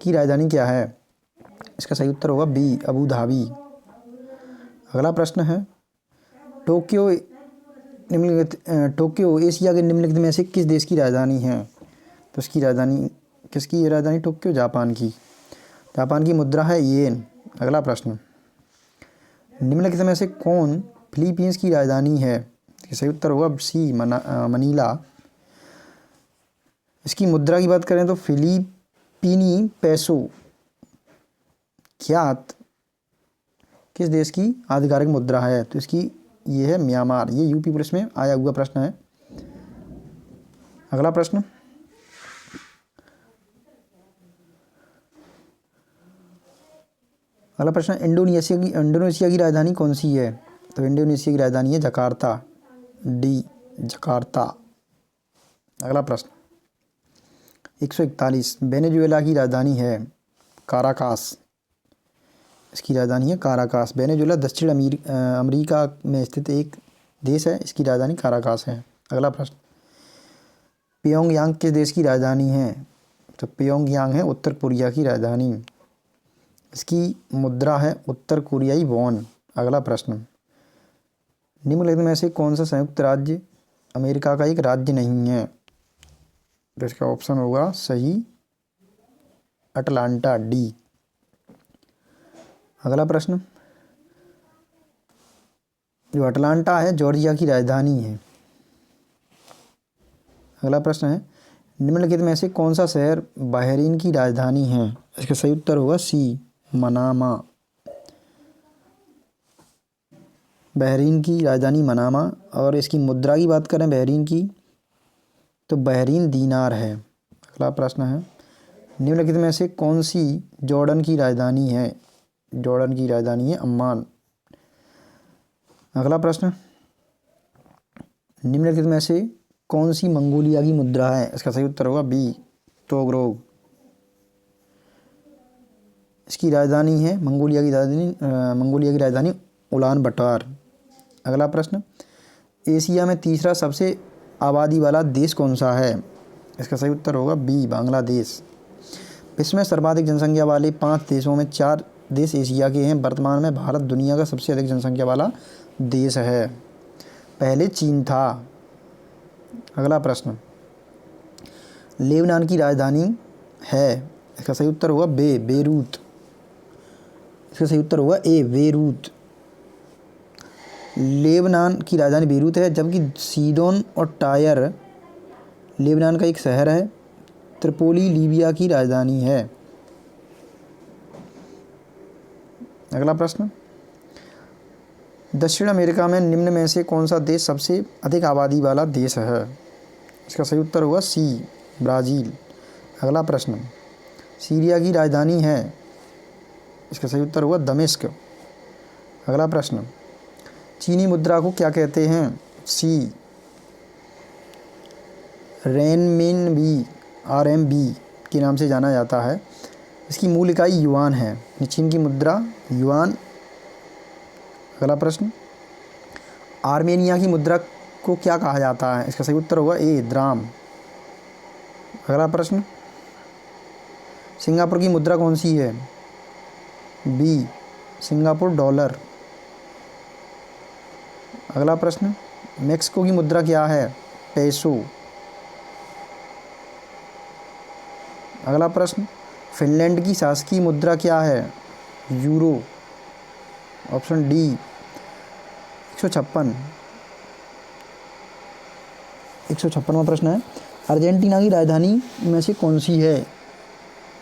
की राजधानी क्या है? इसका सही उत्तर होगा बी, अबू धाबी। अगला प्रश्न है, टोक्यो एशिया के निम्नलिखित में से किस देश की राजधानी है? तो इसकी राजधानी, किसकी राजधानी टोक्यो? जापान की। जापान की मुद्रा है येन। अगला प्रश्न, निम्नलिखित में से कौन फिलीपींस की राजधानी है? इसका सही उत्तर होगा सी, मनीला। इसकी मुद्रा की बात करें तो फिलीपीनी पैसो ख्यात किस देश की आधिकारिक मुद्रा है? तो इसकी ये है म्यांमार। ये यूपी पुलिस में आया हुआ प्रश्न है। अगला प्रश्न, इंडोनेशिया की राजधानी कौन सी है? तो इंडोनेशिया की राजधानी है जकार्ता, डी, जकार्ता। अगला प्रश्न 141, वेनेजुएला की राजधानी है काराकास। इसकी राजधानी है काराकास। वेनेजुएला दक्षिण अमेरिका में स्थित एक देश है। इसकी राजधानी काराकास है। अगला प्रश्न, प्योंगयांग किस देश की राजधानी है? तो प्योंगयांग है उत्तर कोरिया की राजधानी। इसकी मुद्रा है उत्तर कोरियाई वॉन। अगला प्रश्न, निम्नलिखित में से कौन सा संयुक्त राज्य अमेरिका का एक राज्य नहीं है? तो इसका ऑप्शन होगा सही, अटलांटा, डी। अगला प्रश्न, जो अटलांटा है जॉर्जिया की राजधानी है। अगला प्रश्न है, निम्नलिखित में से कौन सा शहर बहरीन की राजधानी है? इसका सही उत्तर होगा सी, मनामा। बहरीन की राजधानी मनामा। और इसकी मुद्रा की बात करें बहरीन की तो बहरीन दीनार है। अगला प्रश्न है, निम्नलिखित में से कौन सी जॉर्डन की राजधानी है? जॉर्डन की राजधानी है अम्मान। अगला प्रश्न, निम्नलिखित में से कौन सी मंगोलिया की मुद्रा है? इसका सही उत्तर होगा बी, तोगरोग। इसकी राजधानी है मंगोलिया की राजधानी उलान बटार। अगला प्रश्न, एशिया में तीसरा सबसे आबादी वाला देश कौन सा है? इसका सही उत्तर होगा बी, बांग्लादेश। विश्व में सर्वाधिक जनसंख्या वाले 5 देशों में 4 देश एशिया के हैं। वर्तमान में भारत दुनिया का सबसे अधिक जनसंख्या वाला देश है। पहले चीन था। अगला प्रश्न, लेबनान की राजधानी है? इसका सही उत्तर होगा बेरूत। इसका सही उत्तर होगा ए, बेरूत। लेबनान की राजधानी बेरूत है, जबकि सीदोन और टायर लेबनान का एक शहर है। त्रिपोली लीबिया की राजधानी है। अगला प्रश्न, दक्षिण अमेरिका में निम्न में से कौन सा देश सबसे अधिक आबादी वाला देश है? इसका सही उत्तर होगा सी, ब्राज़ील। अगला प्रश्न, सीरिया की राजधानी है? इसका सही उत्तर होगा दमिश्क। अगला प्रश्न, चीनी मुद्रा को क्या कहते हैं? सी, रेनमिनबी, RMB के नाम से जाना जाता है। इसकी मूल इकाई युआन है। चीन की मुद्रा युआन। अगला प्रश्न, आर्मेनिया की मुद्रा को क्या कहा जाता है? इसका सही उत्तर होगा ए, द्राम। अगला प्रश्न, सिंगापुर की मुद्रा कौन सी है? B, Singapore dollar. अगला प्रश्न, मेक्सिको की मुद्रा क्या है? पेसो। अगला प्रश्न, फिनलैंड की शासकीय मुद्रा क्या है? यूरो। Option D, 156। 156वां प्रश्न है, अर्जेंटीना की राजधानी में से कौन सी है?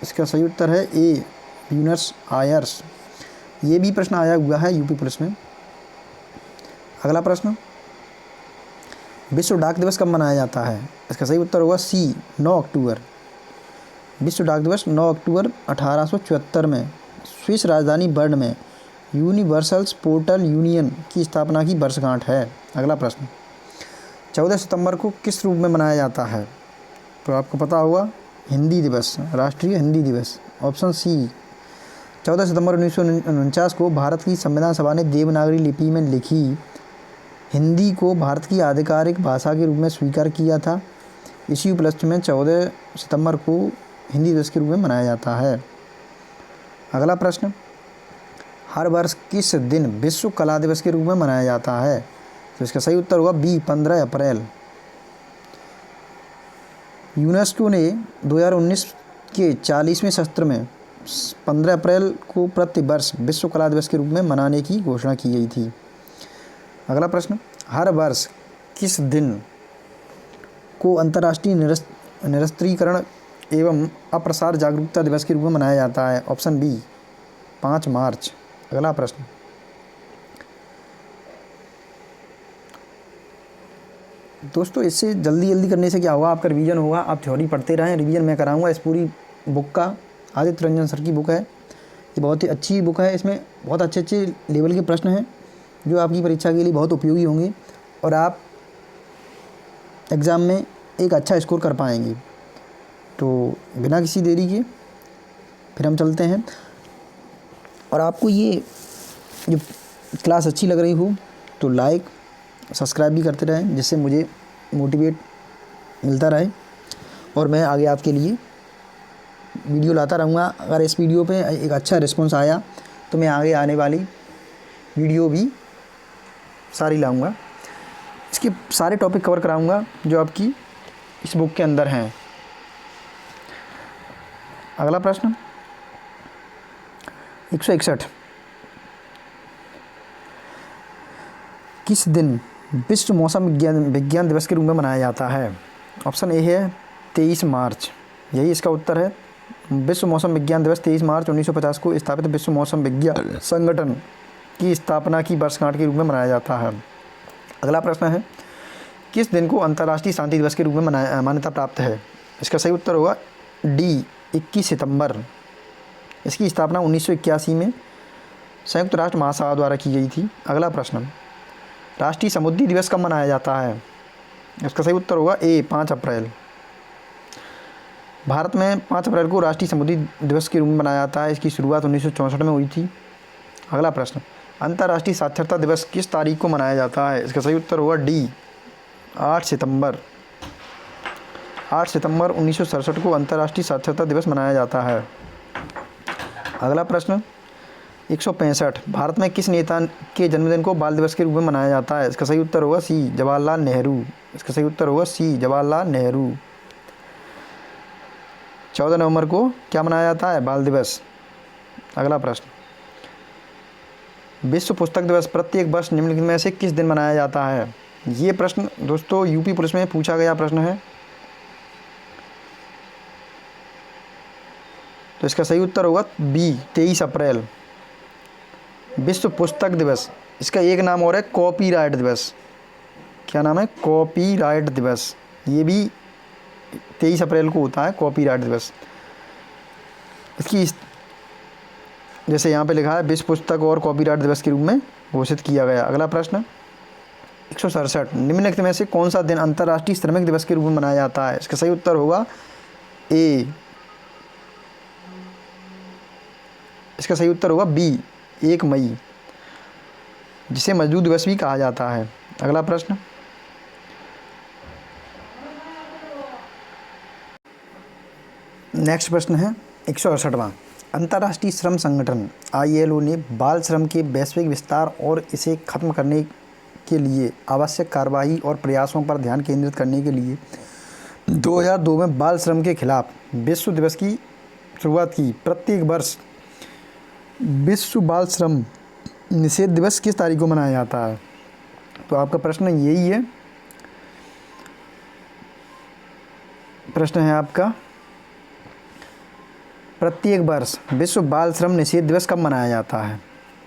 इसका सही उत्तर है ए, ब्यूनस आयर्स। ये भी प्रश्न आया हुआ है यूपी पुलिस में। अगला प्रश्न, विश्व डाक दिवस कब मनाया जाता है? इसका सही उत्तर होगा सी, 9 अक्टूबर। विश्व डाक दिवस 9 अक्टूबर 1874 में स्विस राजधानी बर्न में यूनिवर्सल पोस्टल यूनियन की स्थापना की वर्षगांठ है। अगला प्रश्न, 14 सितंबर को किस रूप में मनाया जाता है? तो आपको पता होगा, हिंदी दिवस, राष्ट्रीय हिंदी दिवस। ऑप्शन सी, 14 सितंबर 1949 को भारत की संविधान सभा ने देवनागरी लिपि में लिखी हिंदी को भारत की आधिकारिक भाषा के रूप में स्वीकार किया था। इसी उपलक्ष्य में 14 सितंबर को हिंदी दिवस के रूप में मनाया जाता है। अगला प्रश्न, हर वर्ष किस दिन विश्व कला दिवस के रूप में मनाया जाता है? तो इसका सही उत्तर होगा बी, 15 अप्रैल। यूनेस्को ने 2019 के 40वें सत्र में 15 अप्रैल को प्रति वर्ष विश्व कला दिवस के रूप में मनाने की घोषणा की गई थी। अगला प्रश्न, हर वर्ष किस दिन को अंतर्राष्ट्रीय निरस्त्रीकरण एवं अप्रसार जागरूकता दिवस के रूप में मनाया जाता है? ऑप्शन बी, 5 मार्च। अगला प्रश्न, दोस्तों इससे जल्दी करने से क्या होगा, आपका रिवीजन होगा। आप थ्योरी पढ़ते रहें, रिवीजन मैं कराऊंगा इस पूरी बुक का। आदित्य रंजन सर की बुक है, ये बहुत ही अच्छी बुक है। इसमें बहुत अच्छे लेवल के प्रश्न हैं जो आपकी परीक्षा के लिए बहुत उपयोगी होंगे और आप एग्ज़ाम में एक अच्छा स्कोर कर पाएंगे। तो बिना किसी देरी के फिर हम चलते हैं। और आपको ये जो क्लास अच्छी लग रही हो तो लाइक सब्सक्राइब भी करते रहें, जिससे मुझे मोटिवेट मिलता रहे और मैं आगे आपके लिए वीडियो लाता रहूँगा। अगर इस वीडियो पे एक अच्छा रिस्पॉन्स आया तो मैं आगे आने वाली वीडियो भी सारी लाऊंगा। इसके सारे टॉपिक कवर कराऊंगा जो आपकी इस बुक के अंदर हैं। अगला प्रश्न, 161, किस दिन विश्व मौसम विज्ञान दिवस के रूप में मनाया जाता है? ऑप्शन ए है 23 मार्च, यही इसका उत्तर है। विश्व मौसम विज्ञान दिवस 23 मार्च 1950 को स्थापित विश्व मौसम विज्ञान संगठन की स्थापना की वर्षगांठ के रूप में मनाया जाता है। अगला प्रश्न है, किस दिन को अंतर्राष्ट्रीय शांति दिवस के रूप में मान्यता प्राप्त है? इसका सही उत्तर होगा डी, 21 सितंबर। इसकी स्थापना 1981 में संयुक्त राष्ट्र महासभा द्वारा की गई थी। अगला प्रश्न, राष्ट्रीय समुद्री दिवस कब मनाया जाता है? इसका सही उत्तर होगा ए, 5 अप्रैल। भारत में 5 अप्रैल को राष्ट्रीय समुद्री दिवस के रूप में मनाया जाता है। इसकी शुरुआत 1964 में हुई थी। अगला प्रश्न, अंतर्राष्ट्रीय साक्षरता दिवस किस तारीख को मनाया जाता है? इसका सही उत्तर होगा डी, 8 सितंबर। 8 सितंबर 1967 को अंतर्राष्ट्रीय साक्षरता दिवस मनाया जाता है। अगला प्रश्न, 165, भारत में किस नेता के जन्मदिन को बाल दिवस के रूप में मनाया जाता है? इसका सही उत्तर होगा सी, जवाहरलाल नेहरू। इसका सही उत्तर होगा सी, जवाहरलाल नेहरू। 14 नवंबर को क्या मनाया जाता है? बाल दिवस। अगला प्रश्न, विश्व पुस्तक दिवस प्रत्येक वर्ष निम्नलिखित में से किस दिन मनाया जाता है? ये प्रश्न दोस्तों यूपी पुलिस में पूछा गया प्रश्न है। तो इसका सही उत्तर होगा बी, 23 अप्रैल। विश्व पुस्तक दिवस, इसका एक नाम और है कॉपीराइट दिवस। क्या नाम है? कॉपीराइट दिवस। ये भी 23 अप्रैल को होता है कॉपीराइट दिवस। इसकी जैसे यहाँ पे लिखा है विश्व पुस्तक और कॉपीराइट दिवस के रूप में घोषित किया गया। अगला प्रश्न 167, निम्नलिखित में से कौन सा दिन अंतर्राष्ट्रीय श्रमिक दिवस के रूप में मनाया जाता है? इसका सही उत्तर होगा ए। इसका सही उत्तर होगा बी, 1 मई, जिसे मजदूर दिवस भी कहा जाता है। अगला प्रश्न नेक्स्ट प्रश्न है 168वां, अंतर्राष्ट्रीय श्रम संगठन ILO ने बाल श्रम के वैश्विक विस्तार और इसे खत्म करने के लिए आवश्यक कार्रवाई और प्रयासों पर ध्यान केंद्रित करने के लिए 2002 में बाल श्रम के खिलाफ विश्व दिवस की शुरुआत की। प्रत्येक वर्ष विश्व बाल श्रम निषेध दिवस किस तारीख को मनाया जाता है? तो आपका प्रश्न यही है। प्रश्न है आपका, प्रत्येक वर्ष विश्व बाल श्रम निषेध दिवस कब मनाया जाता है?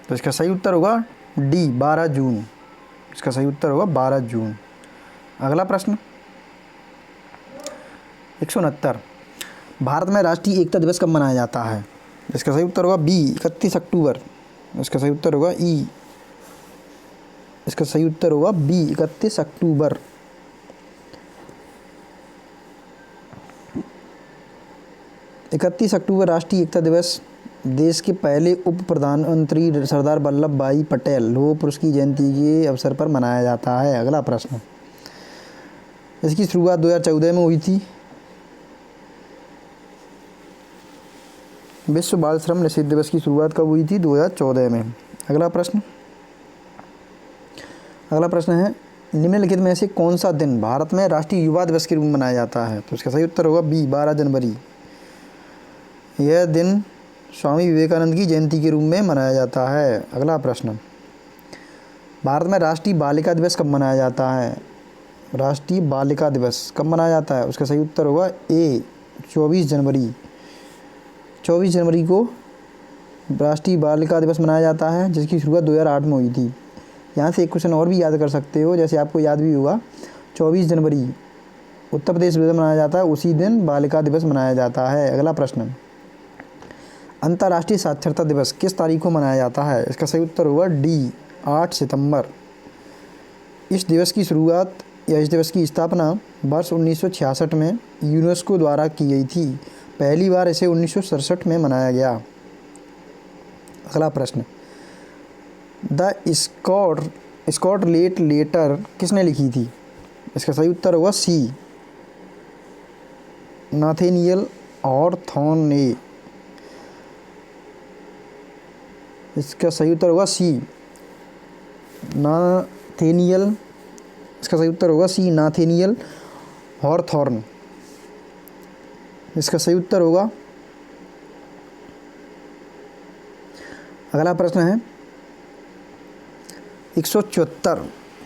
तो इसका सही उत्तर होगा डी, 12 जून। इसका सही उत्तर होगा 12 जून। अगला प्रश्न 169, भारत में राष्ट्रीय एकता दिवस कब मनाया जाता है? इसका सही उत्तर होगा बी, 31 अक्टूबर। इसका सही उत्तर होगा ई। इसका सही उत्तर होगा बी, 31 अक्टूबर। 31 अक्टूबर राष्ट्रीय एकता दिवस देश के पहले उप प्रधानमंत्री सरदार वल्लभ भाई पटेल लौह पुरुष की जयंती के अवसर पर मनाया जाता है। अगला प्रश्न, इसकी शुरुआत 2014 में हुई थी। विश्व बाल श्रम निषेध दिवस की शुरुआत कब हुई थी? 2014 में। अगला प्रश्न है, निम्नलिखित में से कौन सा दिन भारत में राष्ट्रीय युवा दिवस के रूप में मनाया जाता है? तो इसका सही उत्तर होगा बी, 12 जनवरी। यह दिन स्वामी विवेकानंद की जयंती के रूप में मनाया जाता है। अगला प्रश्न, भारत में राष्ट्रीय बालिका दिवस कब मनाया जाता है? राष्ट्रीय बालिका दिवस कब मनाया जाता है? उसका सही उत्तर होगा ए, 24 जनवरी। 24 जनवरी को राष्ट्रीय बालिका दिवस मनाया जाता है, जिसकी शुरुआत 2008 में हुई थी। यहाँ से एक क्वेश्चन और भी याद कर सकते हो, जैसे आपको याद भी होगा 24 जनवरी उत्तर प्रदेश दिवस मनाया जाता है, उसी दिन बालिका दिवस मनाया जाता है। अगला प्रश्न, अंतर्राष्ट्रीय साक्षरता दिवस किस तारीख को मनाया जाता है? इसका सही उत्तर होगा डी, 8 सितंबर। इस दिवस की शुरुआत या इस दिवस की स्थापना वर्ष 1966 में यूनेस्को द्वारा की गई थी। पहली बार इसे 1967 में मनाया गया। अगला प्रश्न, द स्कॉटलैंड लेटर किसने लिखी थी? इसका सही उत्तर होगा सी, नाथेनियल हॉथॉर्न ने। इसका सही उत्तर होगा सी, नाथेनियल। इसका सही उत्तर होगा सी, नाथेनियल हॉथॉर्न। इसका सही उत्तर होगा। अगला प्रश्न है 174,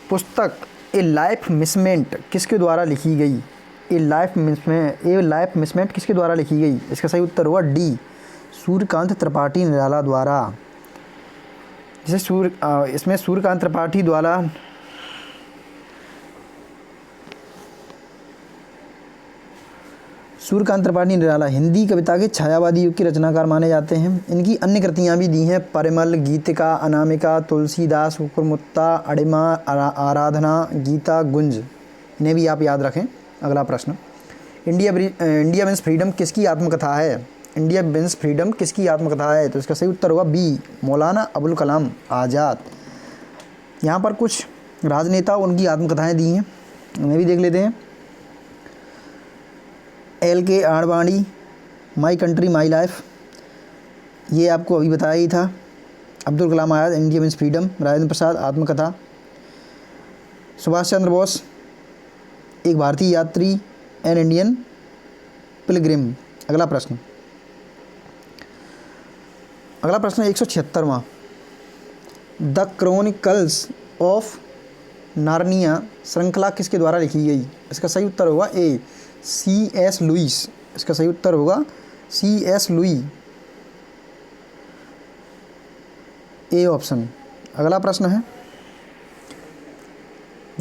पुस्तक ए लाइफ मिसमेंट किसके द्वारा लिखी गई? ए लाइफ मिसमेंट किसके द्वारा लिखी गई? इसका सही उत्तर होगा डी, सूर्यकांत त्रिपाठी निराला द्वारा। जैसे इसमें सूर्यकांत त्रिपाठी द्वारा निराला हिंदी कविता के छायावादी युग के रचनाकार माने जाते हैं। इनकी अन्य कृतियां भी दी हैं, परिमल, गीतिका, अनामिका, तुलसीदास, कुकुरमुत्ता, अड़िमा, आराधना, गीता, गुंज। इन्हें भी आप याद रखें। अगला प्रश्न, इंडिया मीन्स फ्रीडम किसकी आत्मकथा है? इंडिया मीन्स फ्रीडम किसकी आत्मकथा है? तो इसका सही उत्तर होगा बी, मौलाना अबुल कलाम आज़ाद। यहाँ पर कुछ राजनेता उनकी आत्मकथाएं दी हैं, उन्हें भी देख लेते हैं। LK Advani, my country my life, ये आपको अभी बताया ही था। Abdul Kalam Azad, India means freedom. Rajendra Prasad, आत्मकथा। सुभाष चंद्र बोस, एक भारतीय यात्री, एन इंडियन पिलग्रिम। अगला प्रश्न 176वां, द क्रॉनिकल्स ऑफ नार्निया श्रृंखला किसके द्वारा लिखी गई? इसका सही उत्तर होगा ए, C.S. लुईस। इसका सही उत्तर होगा C.S. लुई। A option. अगला प्रश्न है,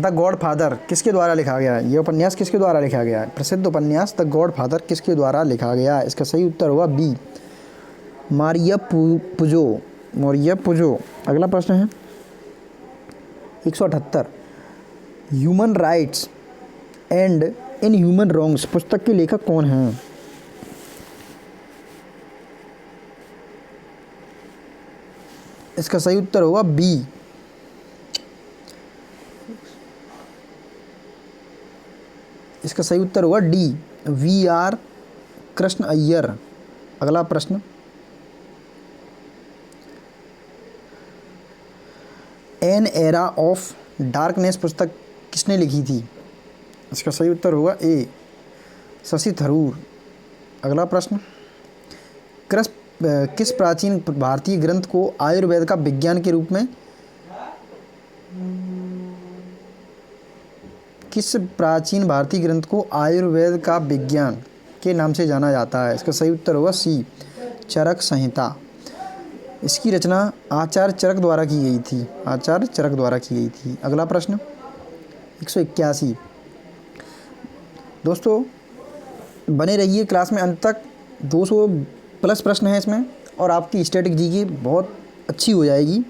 द गॉडफादर किसके द्वारा लिखा गया है? ये उपन्यास किसके द्वारा लिखा गया है? प्रसिद्ध उपन्यास द गॉडफादर किसके द्वारा लिखा गया है? इसका सही उत्तर होगा बी, मारिया पुजो, मारिया पुजो। अगला प्रश्न है 178, human rights and in human wrongs पुस्तक के लेखक कौन हैं? इसका सही उत्तर होगा बी, इसका सही उत्तर होगा D, V R Krishna Iyer. अगला प्रश्न, एन एरा ऑफ डार्कनेस पुस्तक किसने लिखी थी? इसका सही उत्तर होगा ए, शशि थरूर। अगला प्रश्न, किस प्राचीन भारतीय ग्रंथ को आयुर्वेद का विज्ञान के रूप में, किस प्राचीन भारतीय ग्रंथ को आयुर्वेद का विज्ञान के नाम से जाना जाता है? इसका सही उत्तर होगा सी, चरक संहिता। इसकी रचना आचार्य चरक द्वारा की गई थी, आचार्य चरक द्वारा की गई थी। अगला प्रश्न 181, दोस्तों बने रहिए क्लास में अंत तक, 200 प्लस प्रश्न हैं इसमें और आपकी स्टैटिक जीके बहुत अच्छी हो जाएगी।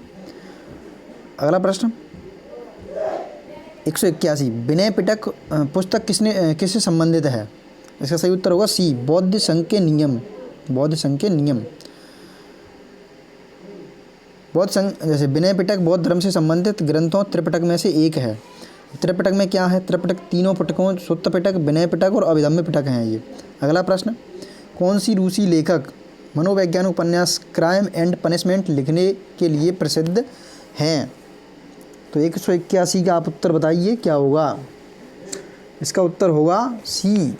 अगला प्रश्न 181, विनय पिटक पुस्तक किससे संबंधित है? इसका सही उत्तर होगा सी, बौद्ध संघ के नियम, बौद्ध संघ के नियम। बौद्ध संघ, जैसे विनय पिटक बौद्ध धर्म से संबंधित ग्रंथों त्रिपिटक में से एक है। त्रिपिटक में क्या है? त्रिपिटक तीनों पिटकों, सुत्त पिटक, विनय पिटक और अभिधम्य पिटक हैं ये। अगला प्रश्न, कौन सी रूसी लेखक मनोवैज्ञानिक उपन्यास क्राइम एंड पनिशमेंट लिखने के लिए प्रसिद्ध हैं? तो 181 का आप उत्तर बताइए क्या होगा? इसका उत्तर होगा सी,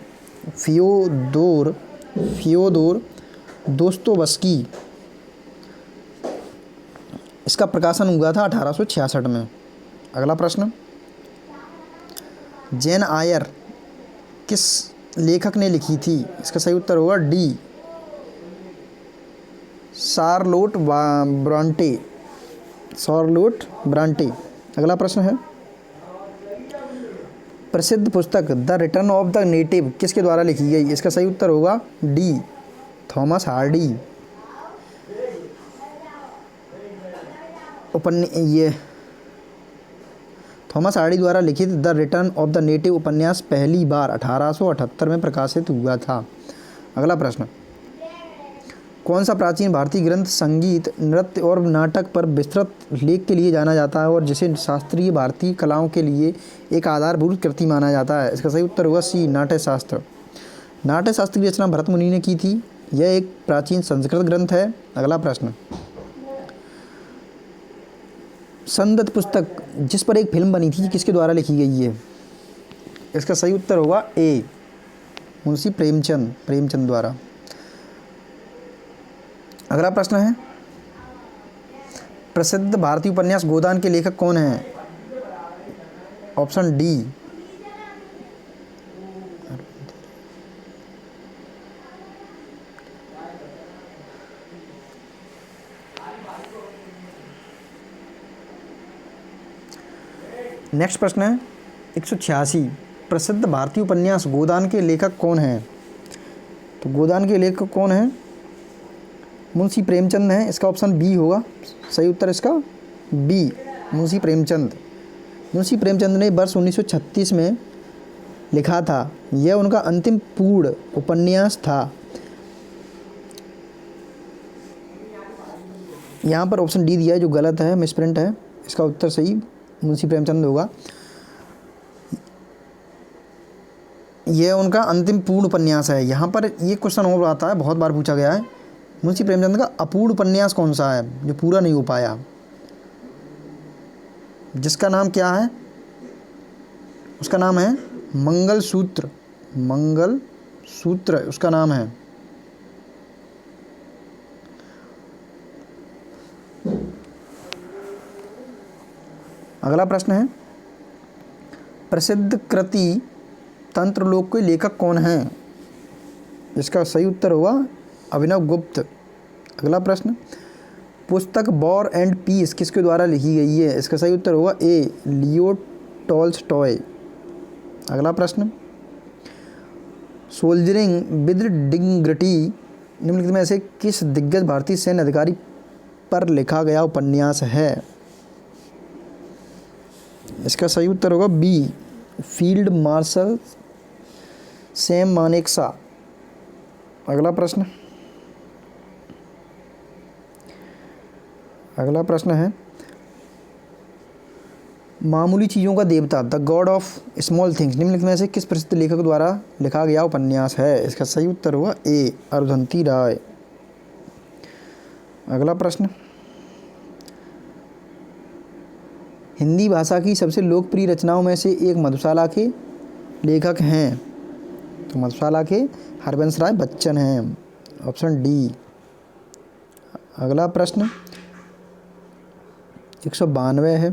फियोदोर दोस्तोवस्की। इसका प्रकाशन हुआ था 1866 में। अगला प्रश्न, जेन आयर किस लेखक ने लिखी थी? इसका सही उत्तर होगा डी, शार्लोट ब्रांटे, शार्लोट ब्रांटे। अगला प्रश्न है, प्रसिद्ध पुस्तक the return of the native किसके द्वारा लिखी गई? इसका सही उत्तर होगा डी, थॉमस हार्डी। ये थॉमस हार्डी द्वारा लिखित the return of the native उपन्यास पहली बार 1878 में प्रकाशित हुआ था। अगला प्रश्न, कौन सा प्राचीन भारतीय ग्रंथ संगीत, नृत्य और नाटक पर विस्तृत लेख के लिए जाना जाता है और जिसे शास्त्रीय भारतीय कलाओं के लिए एक आधारभूत कृति माना जाता है? इसका सही उत्तर होगा सी, नाट्य शास्त्र। नाट्य शास्त्र की रचना भरत मुनि ने की थी। यह एक प्राचीन संस्कृत ग्रंथ है। अगला प्रश्न, संदत पुस्तक जिस पर एक फिल्म बनी थी किसके द्वारा लिखी गई है? इसका सही उत्तर होगा ए, मुंशी प्रेमचंद द्वारा। अगला प्रश्न है, प्रसिद्ध भारतीय उपन्यास गोदान के लेखक कौन हैं? ऑप्शन डी, नेक्स्ट प्रश्न है 186, प्रसिद्ध भारतीय उपन्यास गोदान के लेखक कौन हैं? तो गोदान के लेखक कौन हैं? मुंशी प्रेमचंद हैं। इसका ऑप्शन बी होगा, सही उत्तर इसका बी, मुंशी प्रेमचंद। मुंशी प्रेमचंद ने वर्ष 1936 में लिखा था। यह उनका अंतिम पूर्ण उपन्यास था। यहाँ पर ऑप्शन डी दिया है जो गलत है, मिसप्रिंट है। इसका उत्तर सही मुंशी प्रेमचंद होगा। यह उनका अंतिम पूर्ण उपन्यास है। यहाँ पर ये क्वेश्चन और आता है, बहुत बार पूछा गया है, मुंशी प्रेमचंद का अपूर्ण उपन्यास कौन सा है जो पूरा नहीं हो पाया, जिसका नाम क्या है? उसका नाम है मंगलसूत्र, मंगलसूत्र उसका नाम है। अगला प्रश्न है, प्रसिद्ध कृति तंत्रलोक के लेखक कौन हैं? इसका सही उत्तर होगा अभिनव गुप्त। अगला प्रश्न, पुस्तक वॉर एंड पीस किसके द्वारा लिखी गई है? इसका सही उत्तर होगा ए, लियो टॉल्स्टॉय। अगला प्रश्न, सोल्जरिंग विद डिग्निटी निम्नलिखित में से किस दिग्गज भारतीय सैन्य अधिकारी पर लिखा गया उपन्यास है? इसका सही उत्तर होगा B, field marshal Sam Manekshaw. अगला प्रश्न, अगला प्रश्न है, मामूली चीज़ों का देवता the God of Small Things निम्नलिखित में से किस प्रसिद्ध लेखक द्वारा लिखा गया उपन्यास है? इसका सही उत्तर होगा ए, अरुंधति राय। अगला प्रश्न, हिंदी भाषा की सबसे लोकप्रिय रचनाओं में से एक मधुशाला के लेखक हैं? तो मधुशाला के हरबंस राय बच्चन हैं, ऑप्शन डी। अगला प्रश्न 192 है,